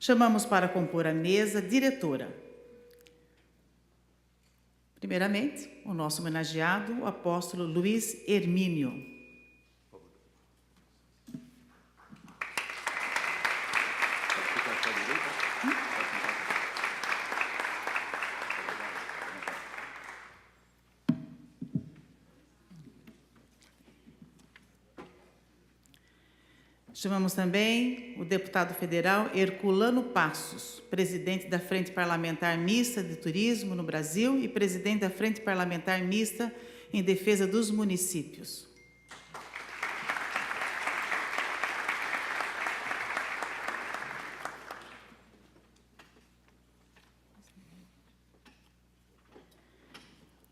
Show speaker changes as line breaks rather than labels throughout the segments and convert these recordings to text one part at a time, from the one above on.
Chamamos para compor a mesa diretora. Primeiramente, o nosso homenageado, o apóstolo Luiz Hermínio. Chamamos também o deputado federal Herculano Passos, presidente da Frente Parlamentar Mista de Turismo no Brasil e presidente da Frente Parlamentar Mista em Defesa dos Municípios.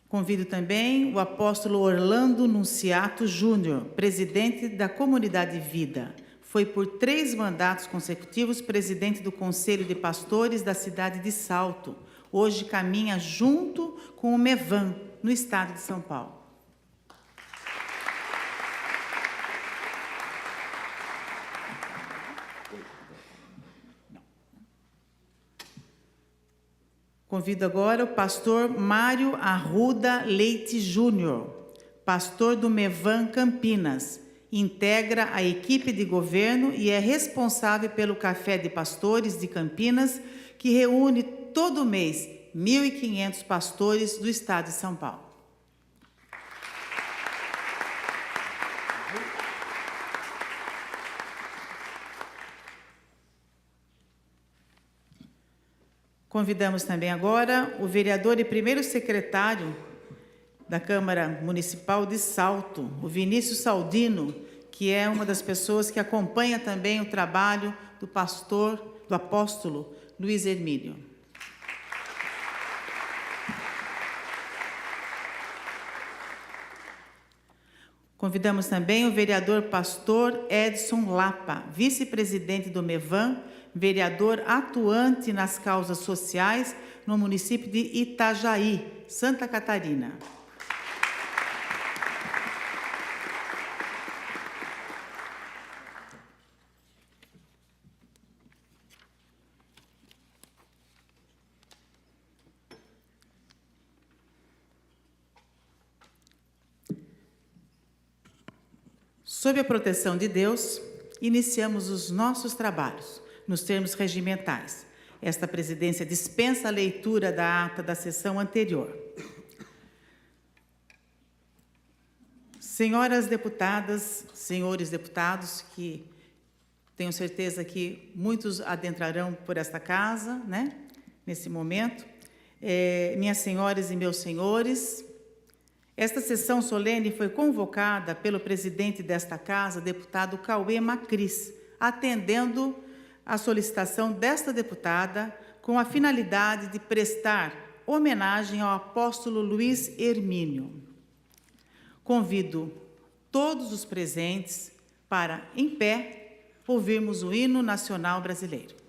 Convido também o apóstolo Orlando Nunciato Júnior, presidente da Comunidade Vida. Foi por 3 mandatos consecutivos presidente do Conselho de Pastores da cidade de Salto. Hoje caminha junto com o MEVAN, no estado de São Paulo. Convido agora o pastor Mário Arruda Leite Júnior, pastor do MEVAN Campinas. Integra a equipe de governo e é responsável pelo Café de Pastores de Campinas, que reúne todo mês 1.500 pastores do estado de São Paulo. Convidamos também agora o vereador e primeiro secretário da Câmara Municipal de Salto, o Vinícius Saldino, que é uma das pessoas que acompanha também o trabalho do apóstolo Luiz Hermínio. Convidamos também o vereador pastor Edson Lapa, vice-presidente do MEVAN, vereador atuante nas causas sociais no município de Itajaí, Santa Catarina. Sob a proteção de Deus, iniciamos os nossos trabalhos, nos termos regimentais. Esta presidência dispensa a leitura da ata da sessão anterior. Senhoras deputadas, senhores deputados, que tenho certeza que muitos adentrarão por esta casa, né, nesse momento. Minhas senhoras e meus senhores, esta sessão solene foi convocada pelo presidente desta casa, deputado Cauê Macris, atendendo a solicitação desta deputada com a finalidade de prestar homenagem ao apóstolo Luiz Hermínio. Convido todos os presentes para, em pé, ouvirmos o hino nacional brasileiro.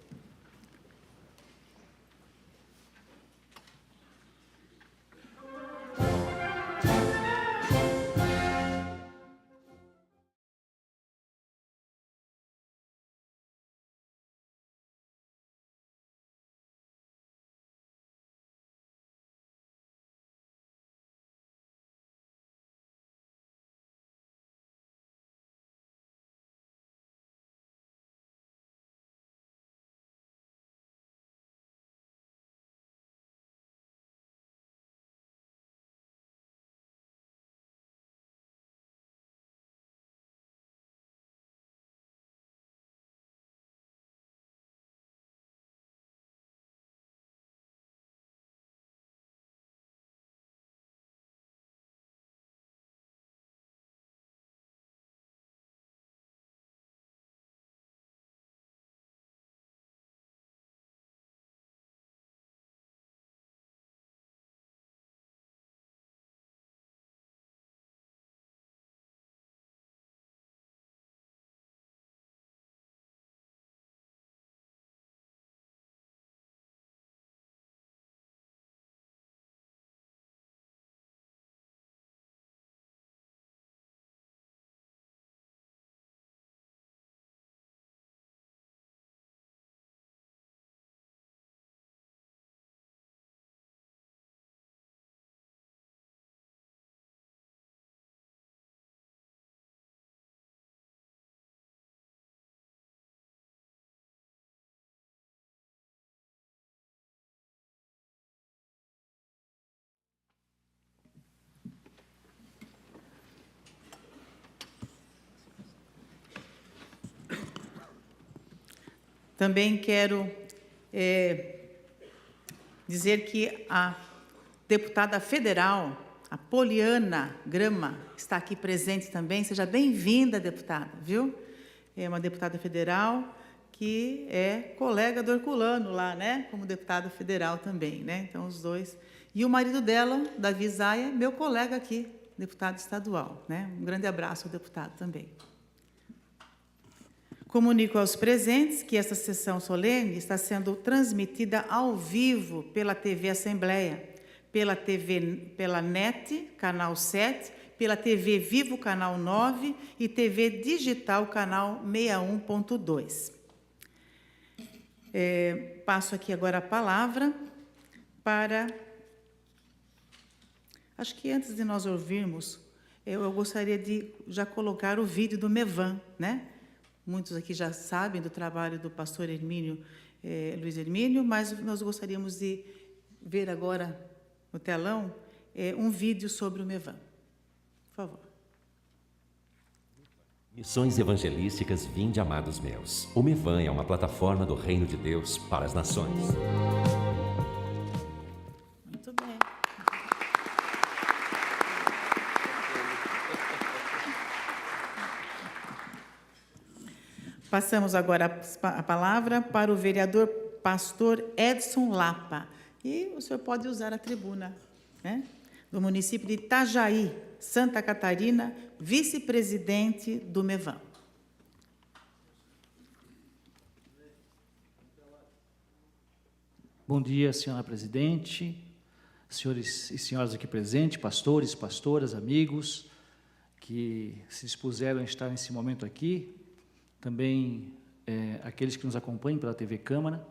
Também quero dizer que a deputada federal, a Poliana Grama, está aqui presente também. Seja bem-vinda, deputada, viu? É uma deputada federal que é colega do Herculano lá, né? Como deputada federal também, né? Então, os dois. E o marido dela, Davi Zaia, meu colega aqui, deputado estadual, né? Um grande abraço ao deputado também. Comunico aos presentes que esta sessão solene está sendo transmitida ao vivo pela TV Assembleia, pela NET, canal 7, pela TV Vivo, canal 9 e TV Digital, canal 61.2. Passo aqui agora a palavra para... Acho que antes de nós ouvirmos, eu gostaria de já colocar o vídeo do MEVAN, né? Muitos aqui já sabem do trabalho do pastor Luiz Hermínio, mas nós gostaríamos de ver agora no telão um vídeo sobre o MEVAN. Por favor.
Missões Evangelísticas Vinde, Amados Meus. O MEVAN é uma plataforma do Reino de Deus para as nações.
Muito bem. Passamos agora a palavra para o vereador pastor Edson Lapa. E o senhor pode usar a tribuna, né? Do município de Itajaí, Santa Catarina, vice-presidente do MEVAN.
Bom dia, senhora presidente, senhores e senhoras aqui presentes, pastores, pastoras, amigos que se dispuseram a estar nesse momento aqui, também aqueles que nos acompanham pela TV Câmara.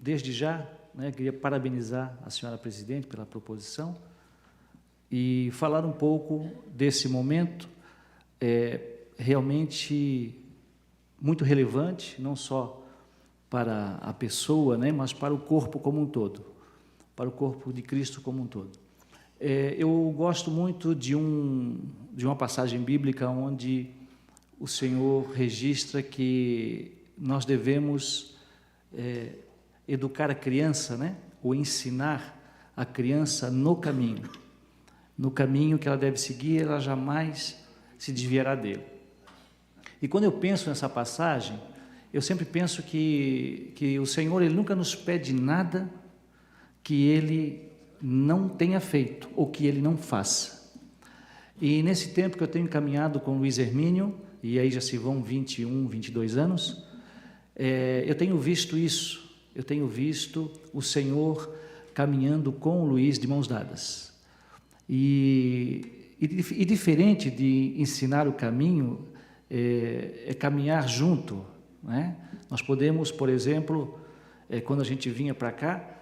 Desde já, queria parabenizar a senhora presidente pela proposição e falar um pouco desse momento realmente muito relevante, não só para a pessoa, mas para o corpo como um todo, para o corpo de Cristo como um todo. Eu gosto muito de uma passagem bíblica onde o Senhor registra que nós devemos educar a criança, ou ensinar a criança no caminho que ela deve seguir, ela jamais se desviará dele. E quando eu penso nessa passagem, eu sempre penso que o Senhor, Ele nunca nos pede nada que Ele não tenha feito, ou que Ele não faça. E nesse tempo que eu tenho caminhado com o Luiz Hermínio, e aí já se vão 21, 22 anos, eu tenho visto isso, eu tenho visto o Senhor caminhando com o Luiz de mãos dadas. E diferente de ensinar o caminho, é caminhar junto, Nós podemos, por exemplo, quando a gente vinha para cá,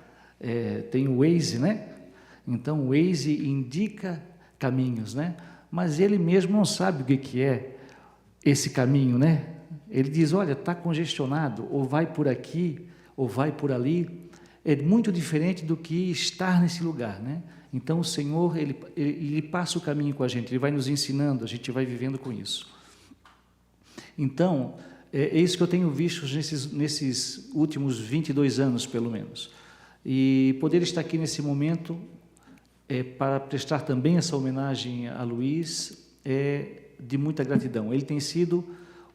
tem o Waze, Então o Waze indica caminhos, Mas ele mesmo não sabe o que é esse caminho, Ele diz, olha, está congestionado, ou vai por aqui, ou vai por ali. É muito diferente do que estar nesse lugar, Então o Senhor, ele passa o caminho com a gente, Ele vai nos ensinando, a gente vai vivendo com isso. Então, é isso que eu tenho visto nesses últimos 22 anos, pelo menos. E poder estar aqui nesse momento, para prestar também essa homenagem a Luiz, de muita gratidão. Ele tem sido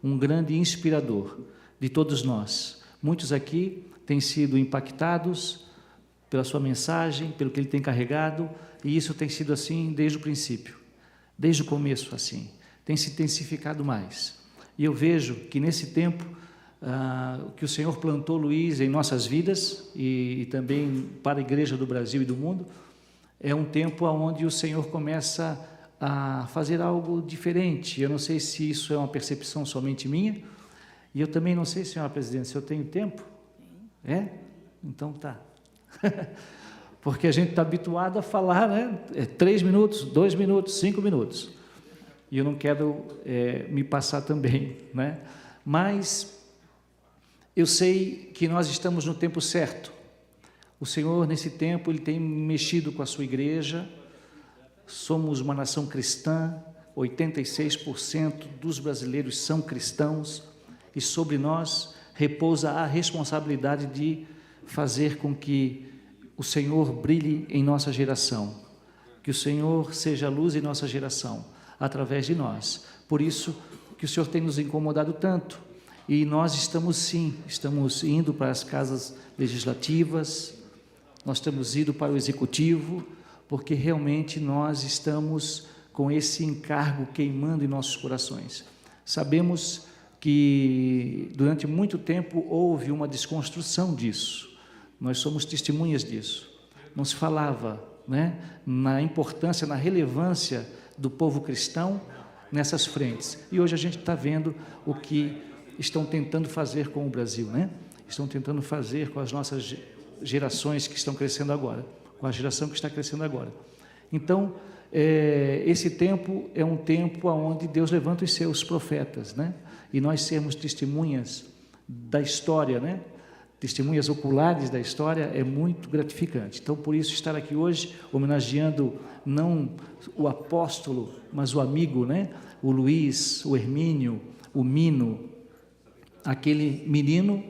um grande inspirador de todos nós. Muitos aqui têm sido impactados pela sua mensagem, pelo que ele tem carregado, e isso tem sido assim desde o princípio, desde o começo assim, tem se intensificado mais. E eu vejo que nesse tempo que o Senhor plantou Luiz em nossas vidas e também para a Igreja do Brasil e do mundo, é um tempo onde o Senhor começa a fazer algo diferente. Eu não sei se isso é uma percepção somente minha, e eu também não sei, senhora presidente, se eu tenho tempo. Então tá. Porque a gente está habituado a falar, 3 minutos, 2 minutos, 5 minutos. E eu não quero me passar também, Mas eu sei que nós estamos no tempo certo. O Senhor, nesse tempo, Ele tem mexido com a sua igreja. Somos uma nação cristã, 86% dos brasileiros são cristãos, e sobre nós repousa a responsabilidade de fazer com que o Senhor brilhe em nossa geração, que o Senhor seja luz em nossa geração, através de nós. Por isso que o Senhor tem nos incomodado tanto, e nós estamos indo para as casas legislativas, nós temos ido para o executivo, porque realmente nós estamos com esse encargo queimando em nossos corações. Sabemos que durante muito tempo houve uma desconstrução disso, nós somos testemunhas disso. Não se falava, né, na importância, na relevância do povo cristão nessas frentes. E hoje a gente está vendo o que estão tentando fazer com o Brasil, né? Estão tentando fazer com as nossas gerações que estão crescendo agora, com a geração que está crescendo agora. Então, esse tempo é um tempo onde Deus levanta os seus profetas, né? E nós sermos testemunhas da história, né? Testemunhas oculares da história é muito gratificante. Então, por isso, estar aqui hoje, homenageando não o apóstolo, mas o amigo, né? O Luiz, o Hermínio, o Mino, aquele menino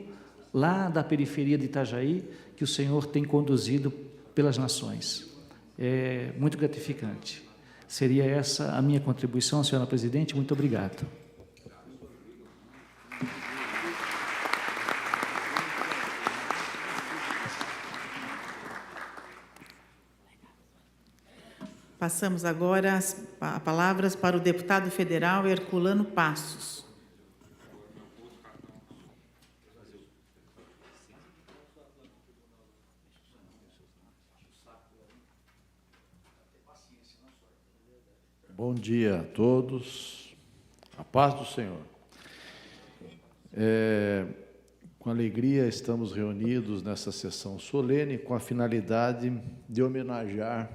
lá da periferia de Itajaí, que o Senhor tem conduzido pelas nações. É muito gratificante. Seria essa a minha contribuição, senhora presidente. Muito obrigado.
Passamos agora as palavras para o deputado federal Herculano Passos.
Bom dia a todos, a paz do Senhor. Com alegria estamos reunidos nessa sessão solene com a finalidade de homenagear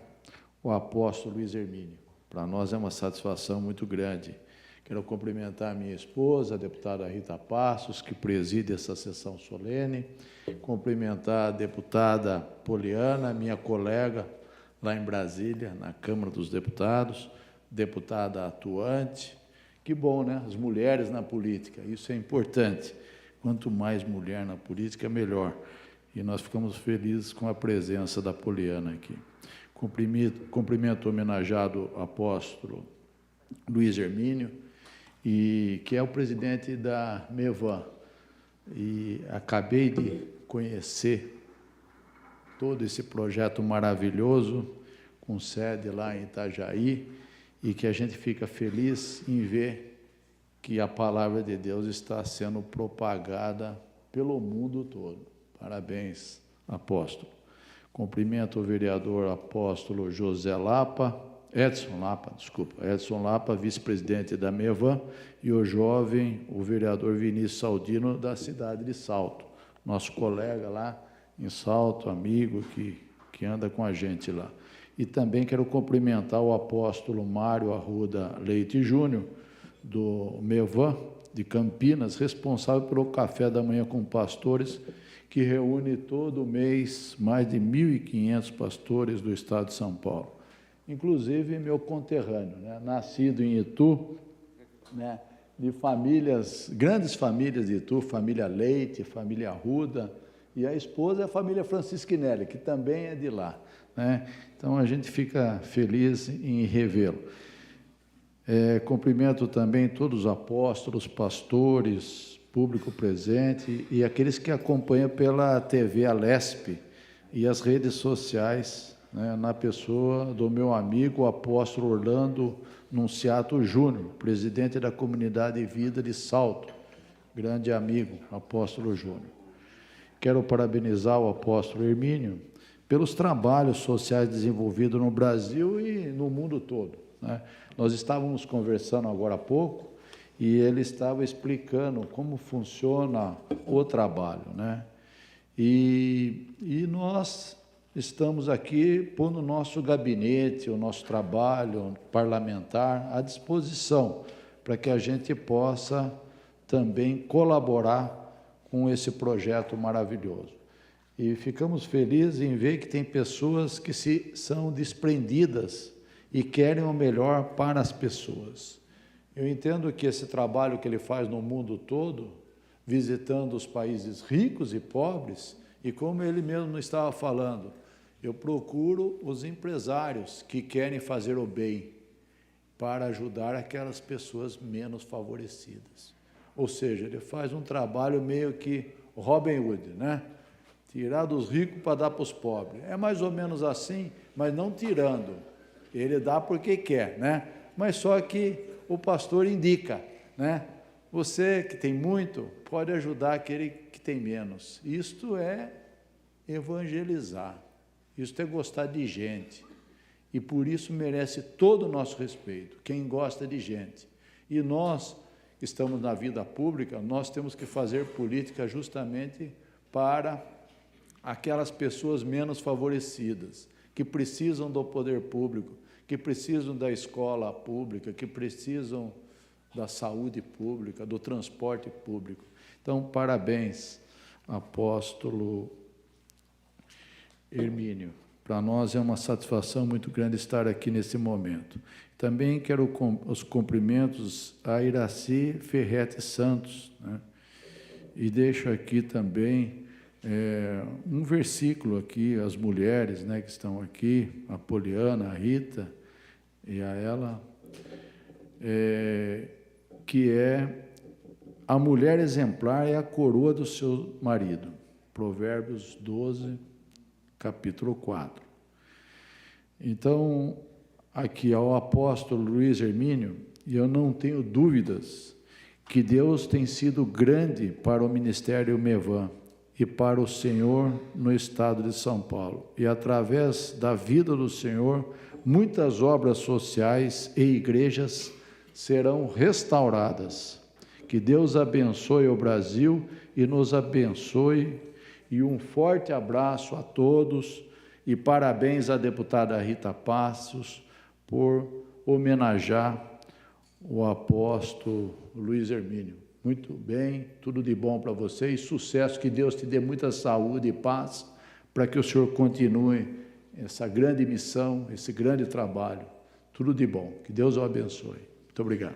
o apóstolo Luiz Hermínio. Para nós é uma satisfação muito grande. Quero cumprimentar a minha esposa, a deputada Rita Passos, que preside essa sessão solene, cumprimentar a deputada Poliana, minha colega lá em Brasília, na Câmara dos Deputados, deputada atuante. Que bom, né? As mulheres na política, isso é importante. Quanto mais mulher na política, melhor. E nós ficamos felizes com a presença da Poliana aqui. Cumprimento o homenageado apóstolo Luiz Hermínio, que é o presidente da MEVAN. E acabei de conhecer todo esse projeto maravilhoso, com sede lá em Itajaí, e que a gente fica feliz em ver que a palavra de Deus está sendo propagada pelo mundo todo. Parabéns, apóstolo. Cumprimento o vereador apóstolo Edson Lapa, vice-presidente da MEVAN, e o jovem, o vereador Vinícius Saldino, da cidade de Salto, nosso colega lá em Salto, amigo que anda com a gente lá. E também quero cumprimentar o apóstolo Mário Arruda Leite Júnior, do MEVAN, de Campinas, responsável pelo café da manhã com pastores, que reúne todo mês mais de 1.500 pastores do estado de São Paulo. Inclusive meu conterrâneo, né? Nascido em Itu, né? De famílias, grandes famílias de Itu, família Leite, família Arruda, e a esposa é a família Francisquinelli, que também é de lá, né? Então a gente fica feliz em revê-lo. Cumprimento também todos os apóstolos, pastores, público presente e aqueles que acompanham pela TV Alesp e as redes sociais, né, na pessoa do meu amigo, o apóstolo Orlando Nunciato Júnior, presidente da Comunidade Vida de Salto, grande amigo, apóstolo Júnior. Quero parabenizar o apóstolo Hermínio pelos trabalhos sociais desenvolvidos no Brasil e no mundo todo, né? Nós estávamos conversando agora há pouco e ele estava explicando como funciona o trabalho, né? E nós estamos aqui pondo o nosso gabinete, o nosso trabalho parlamentar à disposição para que a gente possa também colaborar com esse projeto maravilhoso. E ficamos felizes em ver que tem pessoas que são desprendidas e querem o melhor para as pessoas. Eu entendo que esse trabalho que ele faz no mundo todo visitando os países ricos e pobres, e como ele mesmo estava falando, eu procuro os empresários que querem fazer o bem para ajudar aquelas pessoas menos favorecidas. Ou seja, ele faz um trabalho meio que Robin Hood, né? Tirar dos ricos para dar para os pobres. É mais ou menos assim, mas não tirando. Ele dá porque quer, né? Mas só que o pastor indica, né? Você que tem muito, pode ajudar aquele que tem menos. Isto é evangelizar. Isto é gostar de gente. E por isso merece todo o nosso respeito, quem gosta de gente. E nós que estamos na vida pública, nós temos que fazer política justamente para aquelas pessoas menos favorecidas, que precisam do poder público, que precisam da escola pública, que precisam da saúde pública, do transporte público. Então, parabéns, apóstolo Hermínio. Para nós é uma satisfação muito grande estar aqui nesse momento. Também quero os cumprimentos a Iraci Ferretti Santos, né? E deixo aqui também um versículo aqui, as mulheres, né, que estão aqui, a Poliana, a Rita, e a ela, que é: a mulher exemplar é a coroa do seu marido. Provérbios 12, capítulo 4. Então, aqui ao apóstolo Luiz Hermínio, e eu não tenho dúvidas que Deus tem sido grande para o Ministério Mevan e para o Senhor no estado de São Paulo. E através da vida do Senhor, muitas obras sociais e igrejas serão restauradas. Que Deus abençoe o Brasil e nos abençoe. E um forte abraço a todos e parabéns à deputada Rita Passos por homenagear o apóstolo Luiz Hermínio. Muito bem, tudo de bom para vocês, sucesso, que Deus te dê muita saúde e paz para que o Senhor continue essa grande missão, esse grande trabalho. Tudo de bom, que Deus o abençoe. Muito obrigado.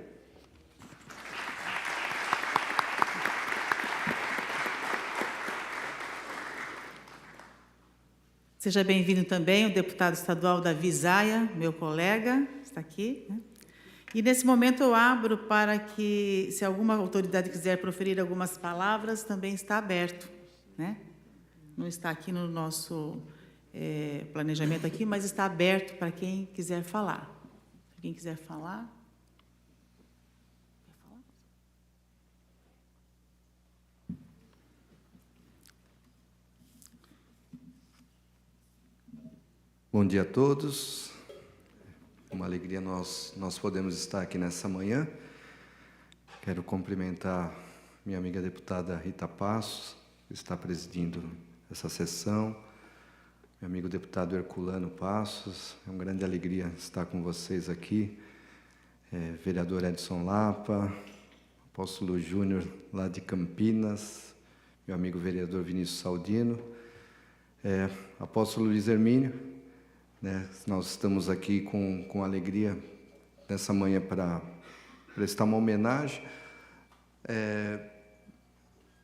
Seja bem-vindo também o deputado estadual Davi Zaia, meu colega, está aqui, né? E nesse momento eu abro para que, se alguma autoridade quiser proferir algumas palavras, também está aberto, né? Não está aqui no nosso planejamento aqui, mas está aberto para quem quiser falar. Quem quiser falar.
Bom dia a todos, uma alegria nós podemos estar aqui nessa manhã. Quero cumprimentar minha amiga deputada Rita Passos, que está presidindo essa sessão, meu amigo deputado Herculano Passos, é uma grande alegria estar com vocês aqui, vereador Edson Lapa, apóstolo Júnior lá de Campinas, meu amigo vereador Vinícius Saldino, apóstolo Luiz Hermínio. Nós estamos aqui com alegria nessa manhã para prestar uma homenagem,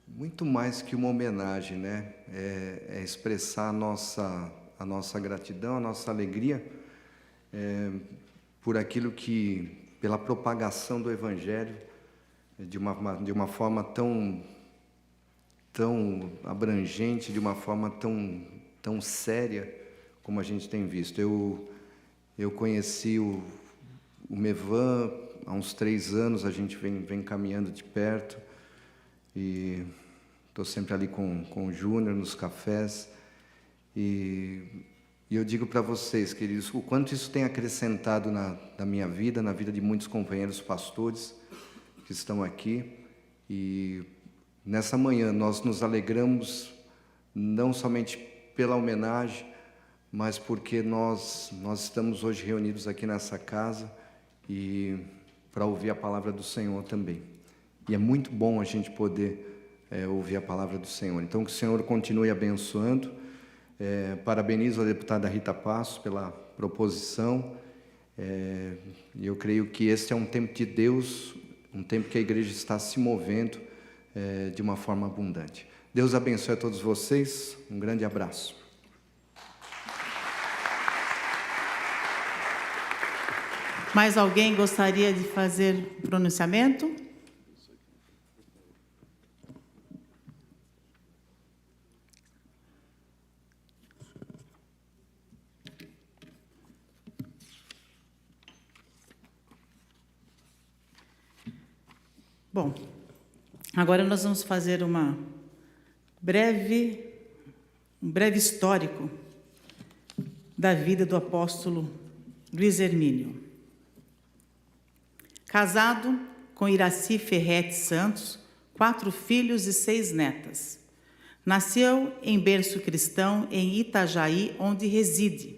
muito mais que uma homenagem, né? É expressar a nossa gratidão, a nossa alegria por aquilo que, pela propagação do Evangelho, de uma forma tão abrangente, de uma forma tão séria, como a gente tem visto. Eu conheci o Mevan há uns 3 anos, a gente vem caminhando de perto, e estou sempre ali com o Júnior nos cafés, e eu digo para vocês, queridos, o quanto isso tem acrescentado na minha vida, na vida de muitos companheiros pastores que estão aqui, e nessa manhã nós nos alegramos não somente pela homenagem, mas porque nós estamos hoje reunidos aqui nessa casa e para ouvir a palavra do Senhor também. E é muito bom a gente poder ouvir a palavra do Senhor. Então, que o Senhor continue abençoando. Parabenizo a deputada Rita Passos pela proposição. E eu creio que este é um tempo de Deus, um tempo que a igreja está se movendo de uma forma abundante. Deus abençoe a todos vocês. Um grande abraço.
Mais alguém gostaria de fazer pronunciamento? Bom, agora nós vamos fazer um breve histórico da vida do apóstolo Luiz Hermínio. Casado com Iraci Ferretti Santos, 4 filhos e 6 netas. Nasceu em berço cristão em Itajaí, onde reside.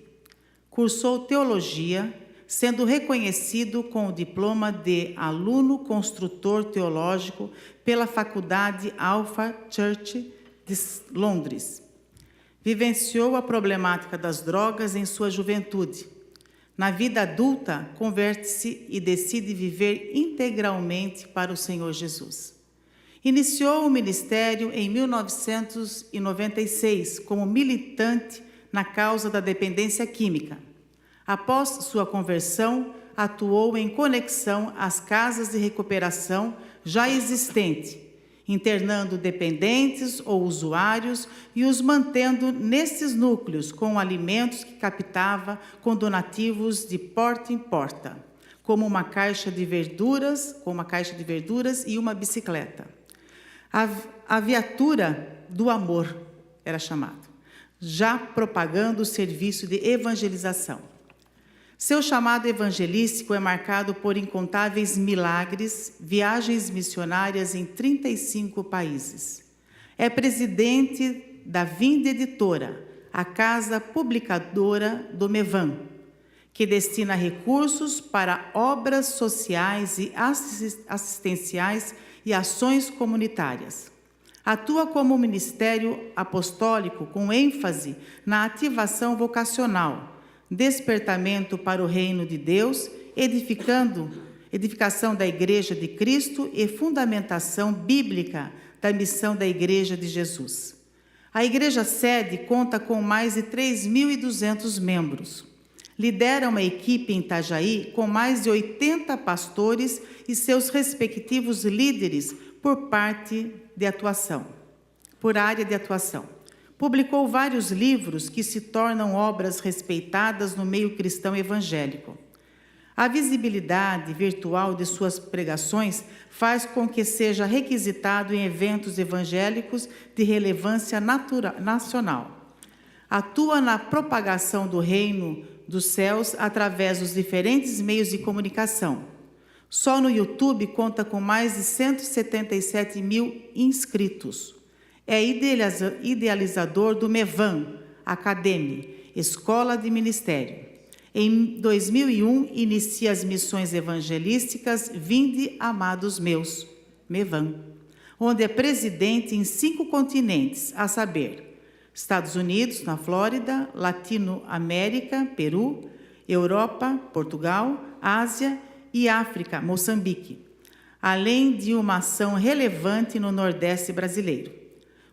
Cursou teologia, sendo reconhecido com o diploma de aluno construtor teológico pela Faculdade Alpha Church de Londres. Vivenciou a problemática das drogas em sua juventude. Na vida adulta, converte-se e decide viver integralmente para o Senhor Jesus. Iniciou o ministério em 1996 como militante na causa da dependência química. Após sua conversão, atuou em conexão às casas de recuperação já existentes, internando dependentes ou usuários e os mantendo nesses núcleos com alimentos que captava com donativos de porta em porta, como uma caixa de verduras e uma bicicleta. A viatura do amor era chamado, já propagando o serviço de evangelização. Seu chamado evangelístico é marcado por incontáveis milagres, viagens missionárias em 35 países. É presidente da Vinda Editora, a casa publicadora do Mevan, que destina recursos para obras sociais e assistenciais e ações comunitárias. Atua como ministério apostólico com ênfase na ativação vocacional, despertamento para o reino de Deus, edificação da Igreja de Cristo e fundamentação bíblica da missão da Igreja de Jesus. A Igreja Sede conta com mais de 3.200 membros. Lidera uma equipe em Itajaí com mais de 80 pastores e seus respectivos líderes por área de atuação. Publicou vários livros que se tornam obras respeitadas no meio cristão evangélico. A visibilidade virtual de suas pregações faz com que seja requisitado em eventos evangélicos de relevância nacional. Atua na propagação do reino dos céus através dos diferentes meios de comunicação. Só no YouTube conta com mais de 177 mil inscritos. É idealizador do Mevan Academy, Escola de Ministério. Em 2001, inicia as missões evangelísticas Vinde, Amados Meus, Mevan, onde é presidente em 5 continentes, a saber, Estados Unidos, na Flórida, Latinoamérica, Peru, Europa, Portugal, Ásia e África, Moçambique, além de uma ação relevante no Nordeste brasileiro.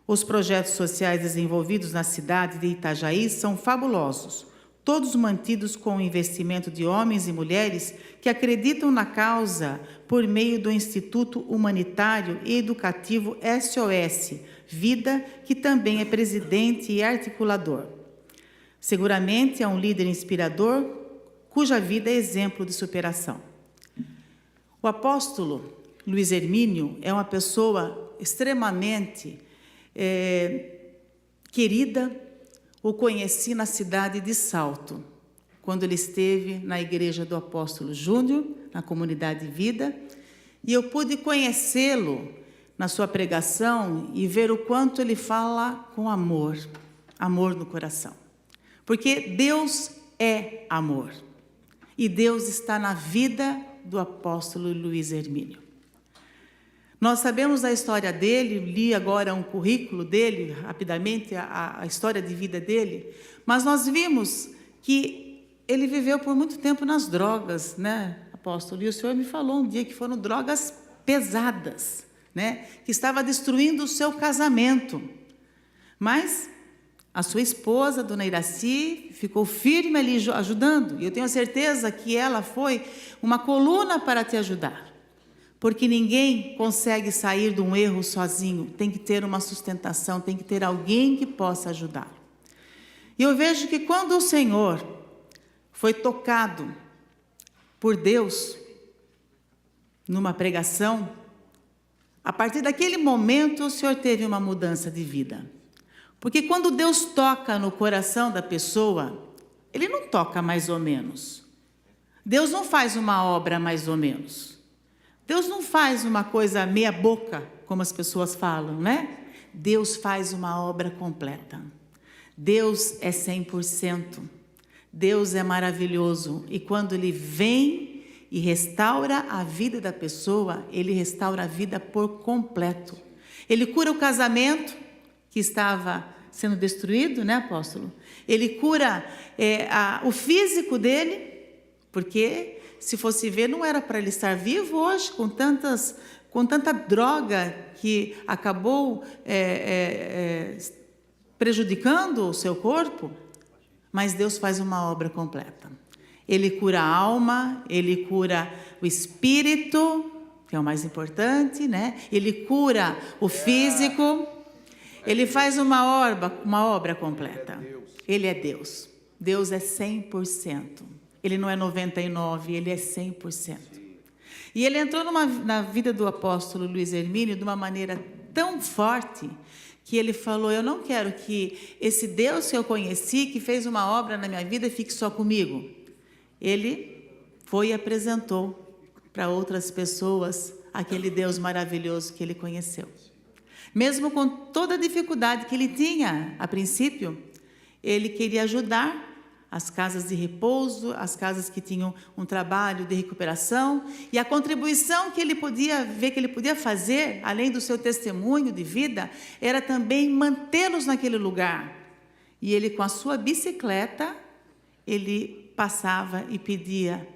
Os projetos sociais desenvolvidos na cidade de Itajaí são fabulosos, todos mantidos com o investimento de homens e mulheres que acreditam na causa por meio do Instituto Humanitário e Educativo SOS Vida, que também é presidente e articulador. Seguramente é um líder inspirador, cuja vida é exemplo de superação. O apóstolo Luiz Hermínio é uma pessoa extremamente querida. O conheci na cidade de Salto, quando ele esteve na igreja do apóstolo Júnior, na comunidade Vida, e eu pude conhecê-lo na sua pregação e ver o quanto ele fala com amor, amor no coração. Porque Deus é amor, e Deus está na vida do apóstolo Luiz Hermínio. Nós sabemos a história dele, li agora um currículo dele, rapidamente, a história de vida dele, mas nós vimos que ele viveu por muito tempo nas drogas, né, apóstolo? E o senhor me falou um dia que foram drogas pesadas, né, que estava destruindo o seu casamento. Mas a sua esposa, Dona Iraci, ficou firme ali ajudando. E eu tenho certeza que ela foi uma coluna para te ajudar. Porque ninguém consegue sair de um erro sozinho. Tem que ter uma sustentação, tem que ter alguém que possa ajudar. E eu vejo que quando o Senhor foi tocado por Deus numa pregação, a partir daquele momento o Senhor teve uma mudança de vida. Porque quando Deus toca no coração da pessoa, Ele não toca mais ou menos. Deus não faz uma obra mais ou menos. Deus não faz uma coisa meia boca, como as pessoas falam, né? Deus faz uma obra completa. Deus é 100%. Deus é maravilhoso. E quando Ele vem e restaura a vida da pessoa, Ele restaura a vida por completo. Ele cura o casamento que estava sendo destruído, né, apóstolo? Ele cura o físico dele, porque, se fosse ver, não era para ele estar vivo hoje, com tanta droga que acabou prejudicando o seu corpo, mas Deus faz uma obra completa. Ele cura a alma, Ele cura o espírito, que é o mais importante, né? Ele cura o físico. Ele faz uma obra completa. Ele é Deus. Deus é 100%. Ele não é 99%, Ele é 100%. E Ele entrou na vida do apóstolo Luiz Hermínio de uma maneira tão forte que ele falou: eu não quero que esse Deus que eu conheci, que fez uma obra na minha vida, fique só comigo. Ele foi e apresentou para outras pessoas aquele Deus maravilhoso que ele conheceu. Mesmo com toda a dificuldade que ele tinha a princípio, ele queria ajudar as casas de repouso, as casas que tinham um trabalho de recuperação, e a contribuição que ele podia ver, que ele podia fazer, além do seu testemunho de vida, era também mantê-los naquele lugar. E ele, com a sua bicicleta, ele passava e pedia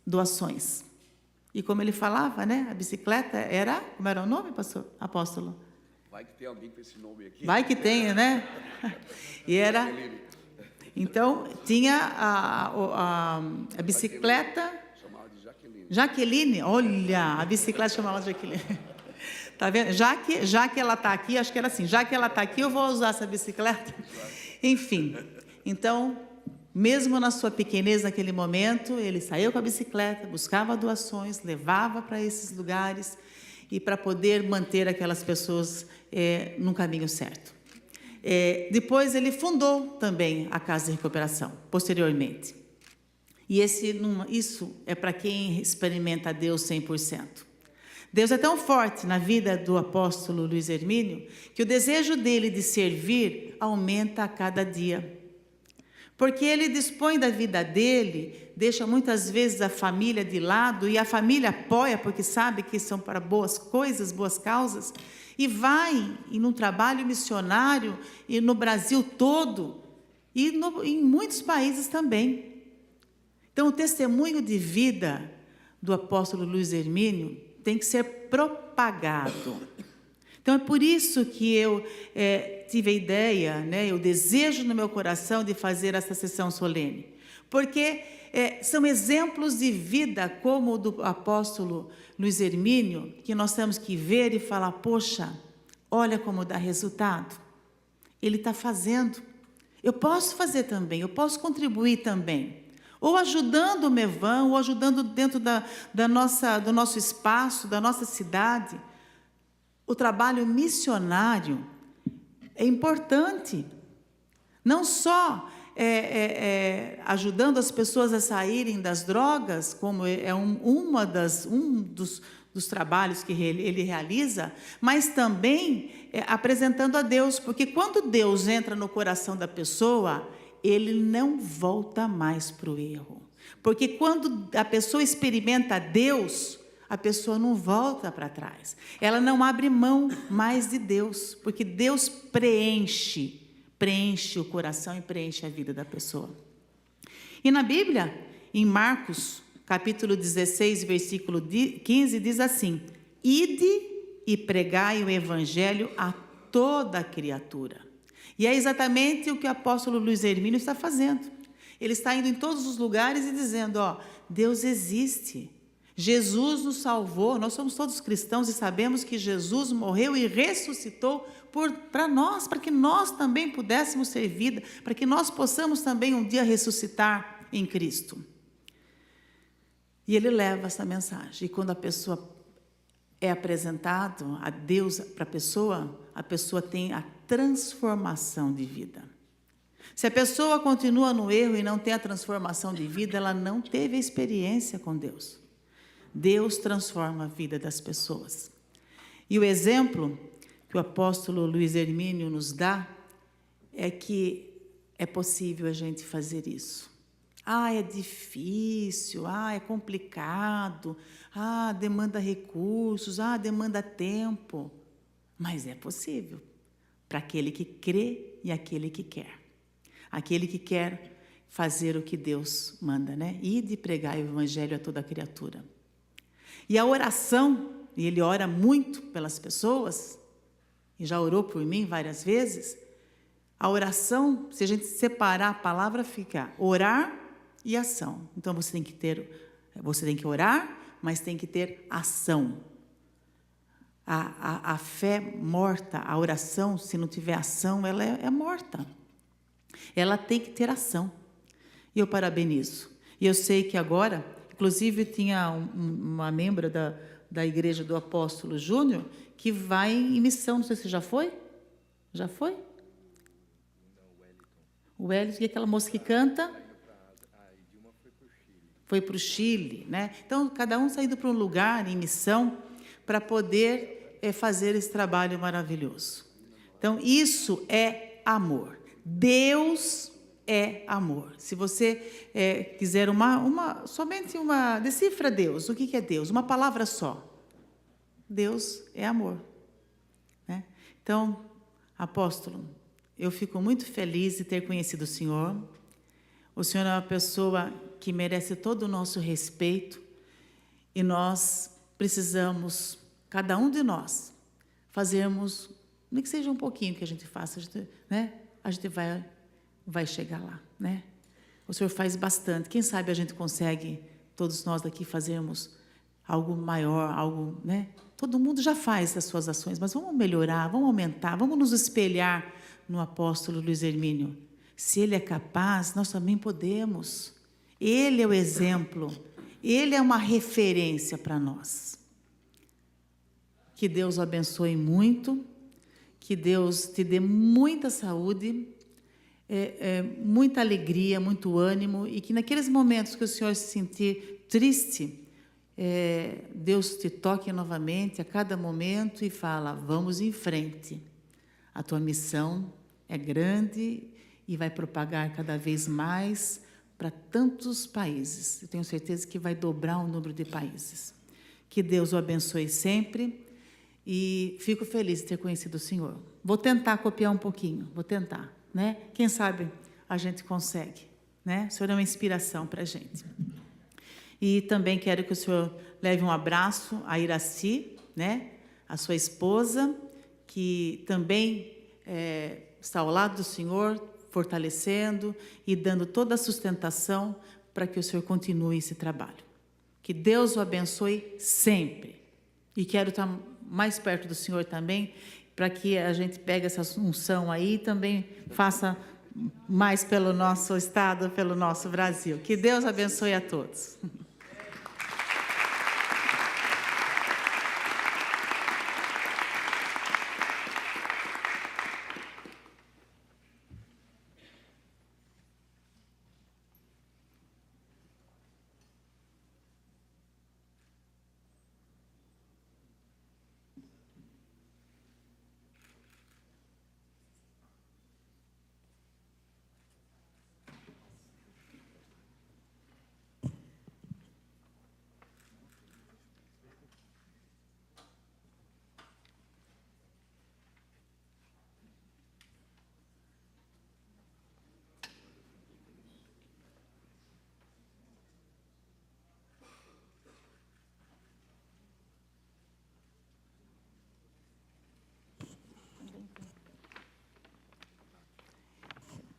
doações. E como ele falava, né? A bicicleta era... Como era o nome, pastor, apóstolo?
Vai que tem alguém com esse nome aqui.
Vai que tenha, né? E era... Então, tinha a bicicleta...
Chamada de Jaqueline.
Jaqueline, olha, a bicicleta chamava de Jaqueline. Tá vendo? Já que ela está aqui, acho que era assim, já que ela está aqui, eu vou usar essa bicicleta. Enfim, então... Mesmo na sua pequenez naquele momento, ele saiu com a bicicleta, buscava doações, levava para esses lugares e para poder manter aquelas pessoas no caminho certo. Depois ele fundou também a Casa de Recuperação, posteriormente. E isso é para quem experimenta Deus 100%. Deus é tão forte na vida do apóstolo Luiz Hermínio que o desejo dele de servir aumenta a cada dia. Porque ele dispõe da vida dele, deixa muitas vezes a família de lado, e a família apoia, porque sabe que são para boas coisas, boas causas, e vai num trabalho missionário, e no Brasil todo, e em muitos países também. Então, o testemunho de vida do apóstolo Luiz Hermínio tem que ser propagado. Então, é por isso que eu tive a ideia, né, o desejo no meu coração de fazer essa sessão solene. Porque são exemplos de vida, como o do apóstolo Luiz Hermínio, que nós temos que ver e falar: poxa, olha como dá resultado. Ele está fazendo. Eu posso fazer também, eu posso contribuir também. Ou ajudando o Mevan, ou ajudando dentro do nosso espaço, da nossa cidade. O trabalho missionário é importante, não só ajudando as pessoas a saírem das drogas, como é um dos trabalhos que ele realiza, mas também apresentando a Deus, porque quando Deus entra no coração da pessoa, ele não volta mais para o erro, porque quando a pessoa experimenta Deus, a pessoa não volta para trás. Ela não abre mão mais de Deus, porque Deus preenche o coração e preenche a vida da pessoa. E na Bíblia, em Marcos, capítulo 16, versículo 15, diz assim: ide e pregai o evangelho a toda criatura. E é exatamente o que o apóstolo Luiz Hermínio está fazendo. Ele está indo em todos os lugares e dizendo, ó, Deus existe. Jesus nos salvou, nós somos todos cristãos e sabemos que Jesus morreu e ressuscitou para nós, para que nós também pudéssemos ter vida, para que nós possamos também um dia ressuscitar em Cristo. E ele leva essa mensagem. E quando a pessoa é apresentado a Deus para a pessoa tem a transformação de vida. Se a pessoa continua no erro e não tem a transformação de vida, ela não teve a experiência com Deus. Deus transforma a vida das pessoas. E o exemplo que o apóstolo Luiz Hermínio nos dá é que é possível a gente fazer isso. É difícil, é complicado, demanda recursos, demanda tempo. Mas é possível para aquele que crê e aquele que quer. Aquele que quer fazer o que Deus manda, né? Ide pregar o evangelho a toda criatura. E a oração, e ele ora muito pelas pessoas, e já orou por mim várias vezes, a oração, se a gente separar a palavra, fica orar e ação. Então você tem que orar, mas tem que ter ação. A fé morta, a oração, se não tiver ação, ela é morta. Ela tem que ter ação. E eu parabenizo. E eu sei que agora, inclusive tinha uma membro da igreja do apóstolo Júnior que vai em missão, não sei se já foi? Já foi? O Wellington, e aquela moça que canta? Foi para o Chile, né? Então, cada um saindo para um lugar em missão para poder fazer esse trabalho maravilhoso. Então, isso é amor. Deus é amor. Se você quiser somente uma... Decifra Deus. O que é Deus? Uma palavra só. Deus é amor. Né? Então, apóstolo, eu fico muito feliz de ter conhecido o Senhor. O Senhor é uma pessoa que merece todo o nosso respeito e nós precisamos, cada um de nós, fazermos, nem que seja um pouquinho que a gente faça, a gente vai chegar lá, né? O Senhor faz bastante. Quem sabe a gente consegue, todos nós daqui, fazermos algo maior, algo, né? Todo mundo já faz as suas ações, mas vamos melhorar, vamos aumentar, vamos nos espelhar no apóstolo Luiz Hermínio. Se ele é capaz, nós também podemos. Ele é o exemplo, ele é uma referência para nós. Que Deus o abençoe muito, que Deus te dê muita saúde, muita alegria, muito ânimo, e que naqueles momentos que o Senhor se sentir triste, Deus te toque novamente a cada momento e fala, vamos em frente. A tua missão é grande e vai propagar cada vez mais para tantos países. Eu tenho certeza que vai dobrar o número de países. Que Deus o abençoe sempre e fico feliz de ter conhecido o Senhor. Vou tentar copiar um pouquinho, vou tentar, né? Quem sabe a gente consegue, né? O Senhor é uma inspiração para a gente. E também quero que o Senhor leve um abraço a Iraci, né? A sua esposa, que também está ao lado do Senhor, fortalecendo e dando toda a sustentação para que o Senhor continue esse trabalho. Que Deus o abençoe sempre. E quero estar mais perto do Senhor também, para que a gente pegue essa unção aí e também faça mais pelo nosso estado, pelo nosso Brasil. Que Deus abençoe a todos.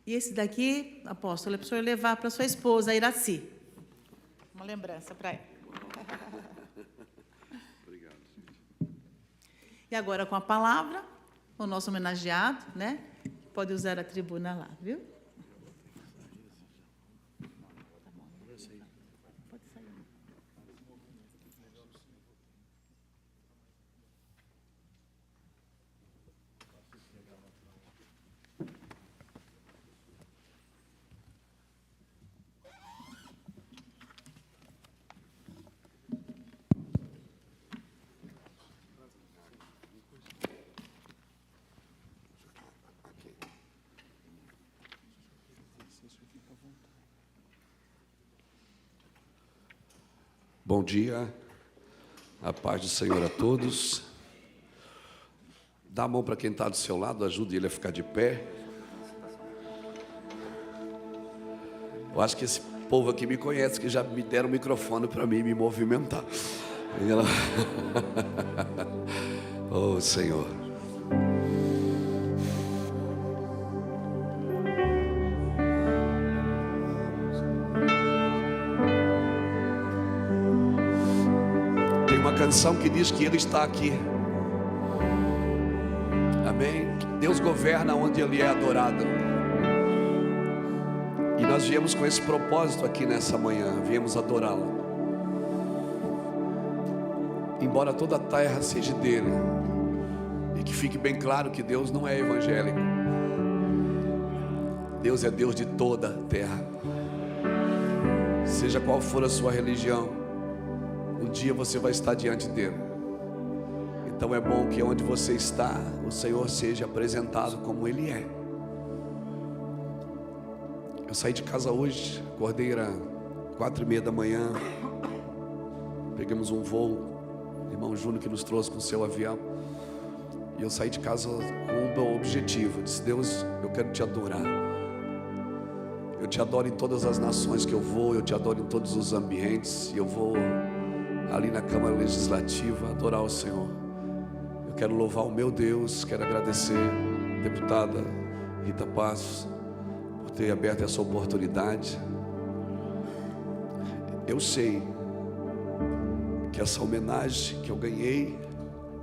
E esse daqui, apóstolo, é para o senhor levar para sua esposa, a Iraci. Uma lembrança para ela.
Obrigado.
E agora, com a palavra, o nosso homenageado, né? Pode usar a tribuna lá, viu?
Bom dia, a paz do Senhor a todos. Dá a mão para quem está do seu lado, ajude ele a ficar de pé. Eu acho que esse povo aqui me conhece, que já me deram o microfone para mim me movimentar. Oh, Senhor. Tem uma canção que diz que Ele está aqui. Amém? Deus governa onde Ele é adorado. E nós viemos com esse propósito aqui nessa manhã. Viemos adorá-lo. Embora toda a terra seja dele. E que fique bem claro que Deus não é evangélico. Deus é Deus de toda a terra. Seja qual for a sua religião, um dia você vai estar diante dele. Então é bom que onde você está, o Senhor seja apresentado como Ele é. Eu saí de casa hoje, acordei, era 4:30 da manhã. Pegamos um voo, o irmão Júnior que nos trouxe com o seu avião. E eu saí de casa com um objetivo. Eu disse: Deus, eu quero te adorar. Eu te adoro em todas as nações que eu vou. Eu te adoro em todos os ambientes. E eu vou ali na Câmara Legislativa adorar o Senhor. Eu quero louvar o meu Deus. Quero agradecer a deputada Rita Passos por ter aberto essa oportunidade. Eu sei que essa homenagem que eu ganhei,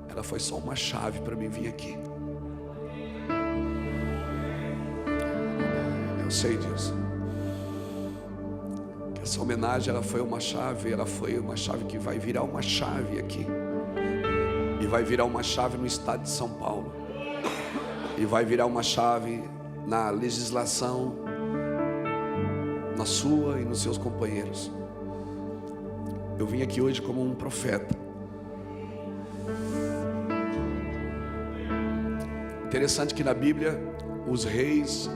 ela foi só uma chave para mim vir aqui. Eu sei disso. Que essa homenagem, ela foi uma chave que vai virar uma chave aqui. E vai virar uma chave no estado de São Paulo. E vai virar uma chave na legislação, na sua e nos seus companheiros. Eu vim aqui hoje como um profeta. Interessante que na Bíblia, os reis,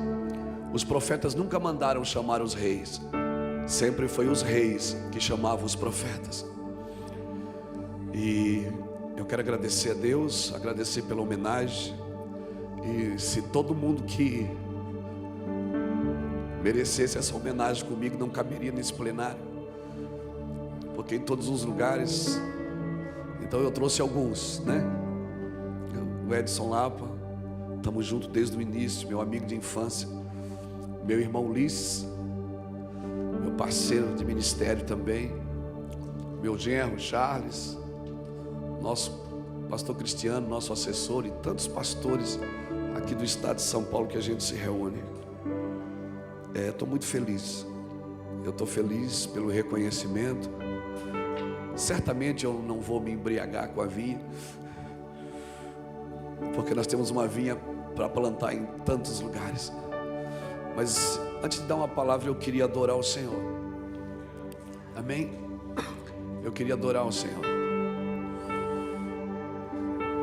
os profetas nunca mandaram chamar os reis. Sempre foi os reis que chamavam os profetas. E eu quero agradecer a Deus, agradecer pela homenagem. E se todo mundo que merecesse essa homenagem comigo não caberia nesse plenário, porque em todos os lugares. Então eu trouxe alguns, né? O Edson Lapa, estamos juntos desde o início, meu amigo de infância. Meu irmão Ulisses, meu parceiro de ministério também. Meu genro Charles, nosso pastor Cristiano, nosso assessor, e tantos pastores aqui do estado de São Paulo que a gente se reúne. Estou muito feliz. Eu estou feliz pelo reconhecimento. Certamente eu não vou me embriagar com a vinha, porque nós temos uma vinha para plantar em tantos lugares. Mas antes de dar uma palavra, eu queria adorar o Senhor. Amém? Eu queria adorar o Senhor.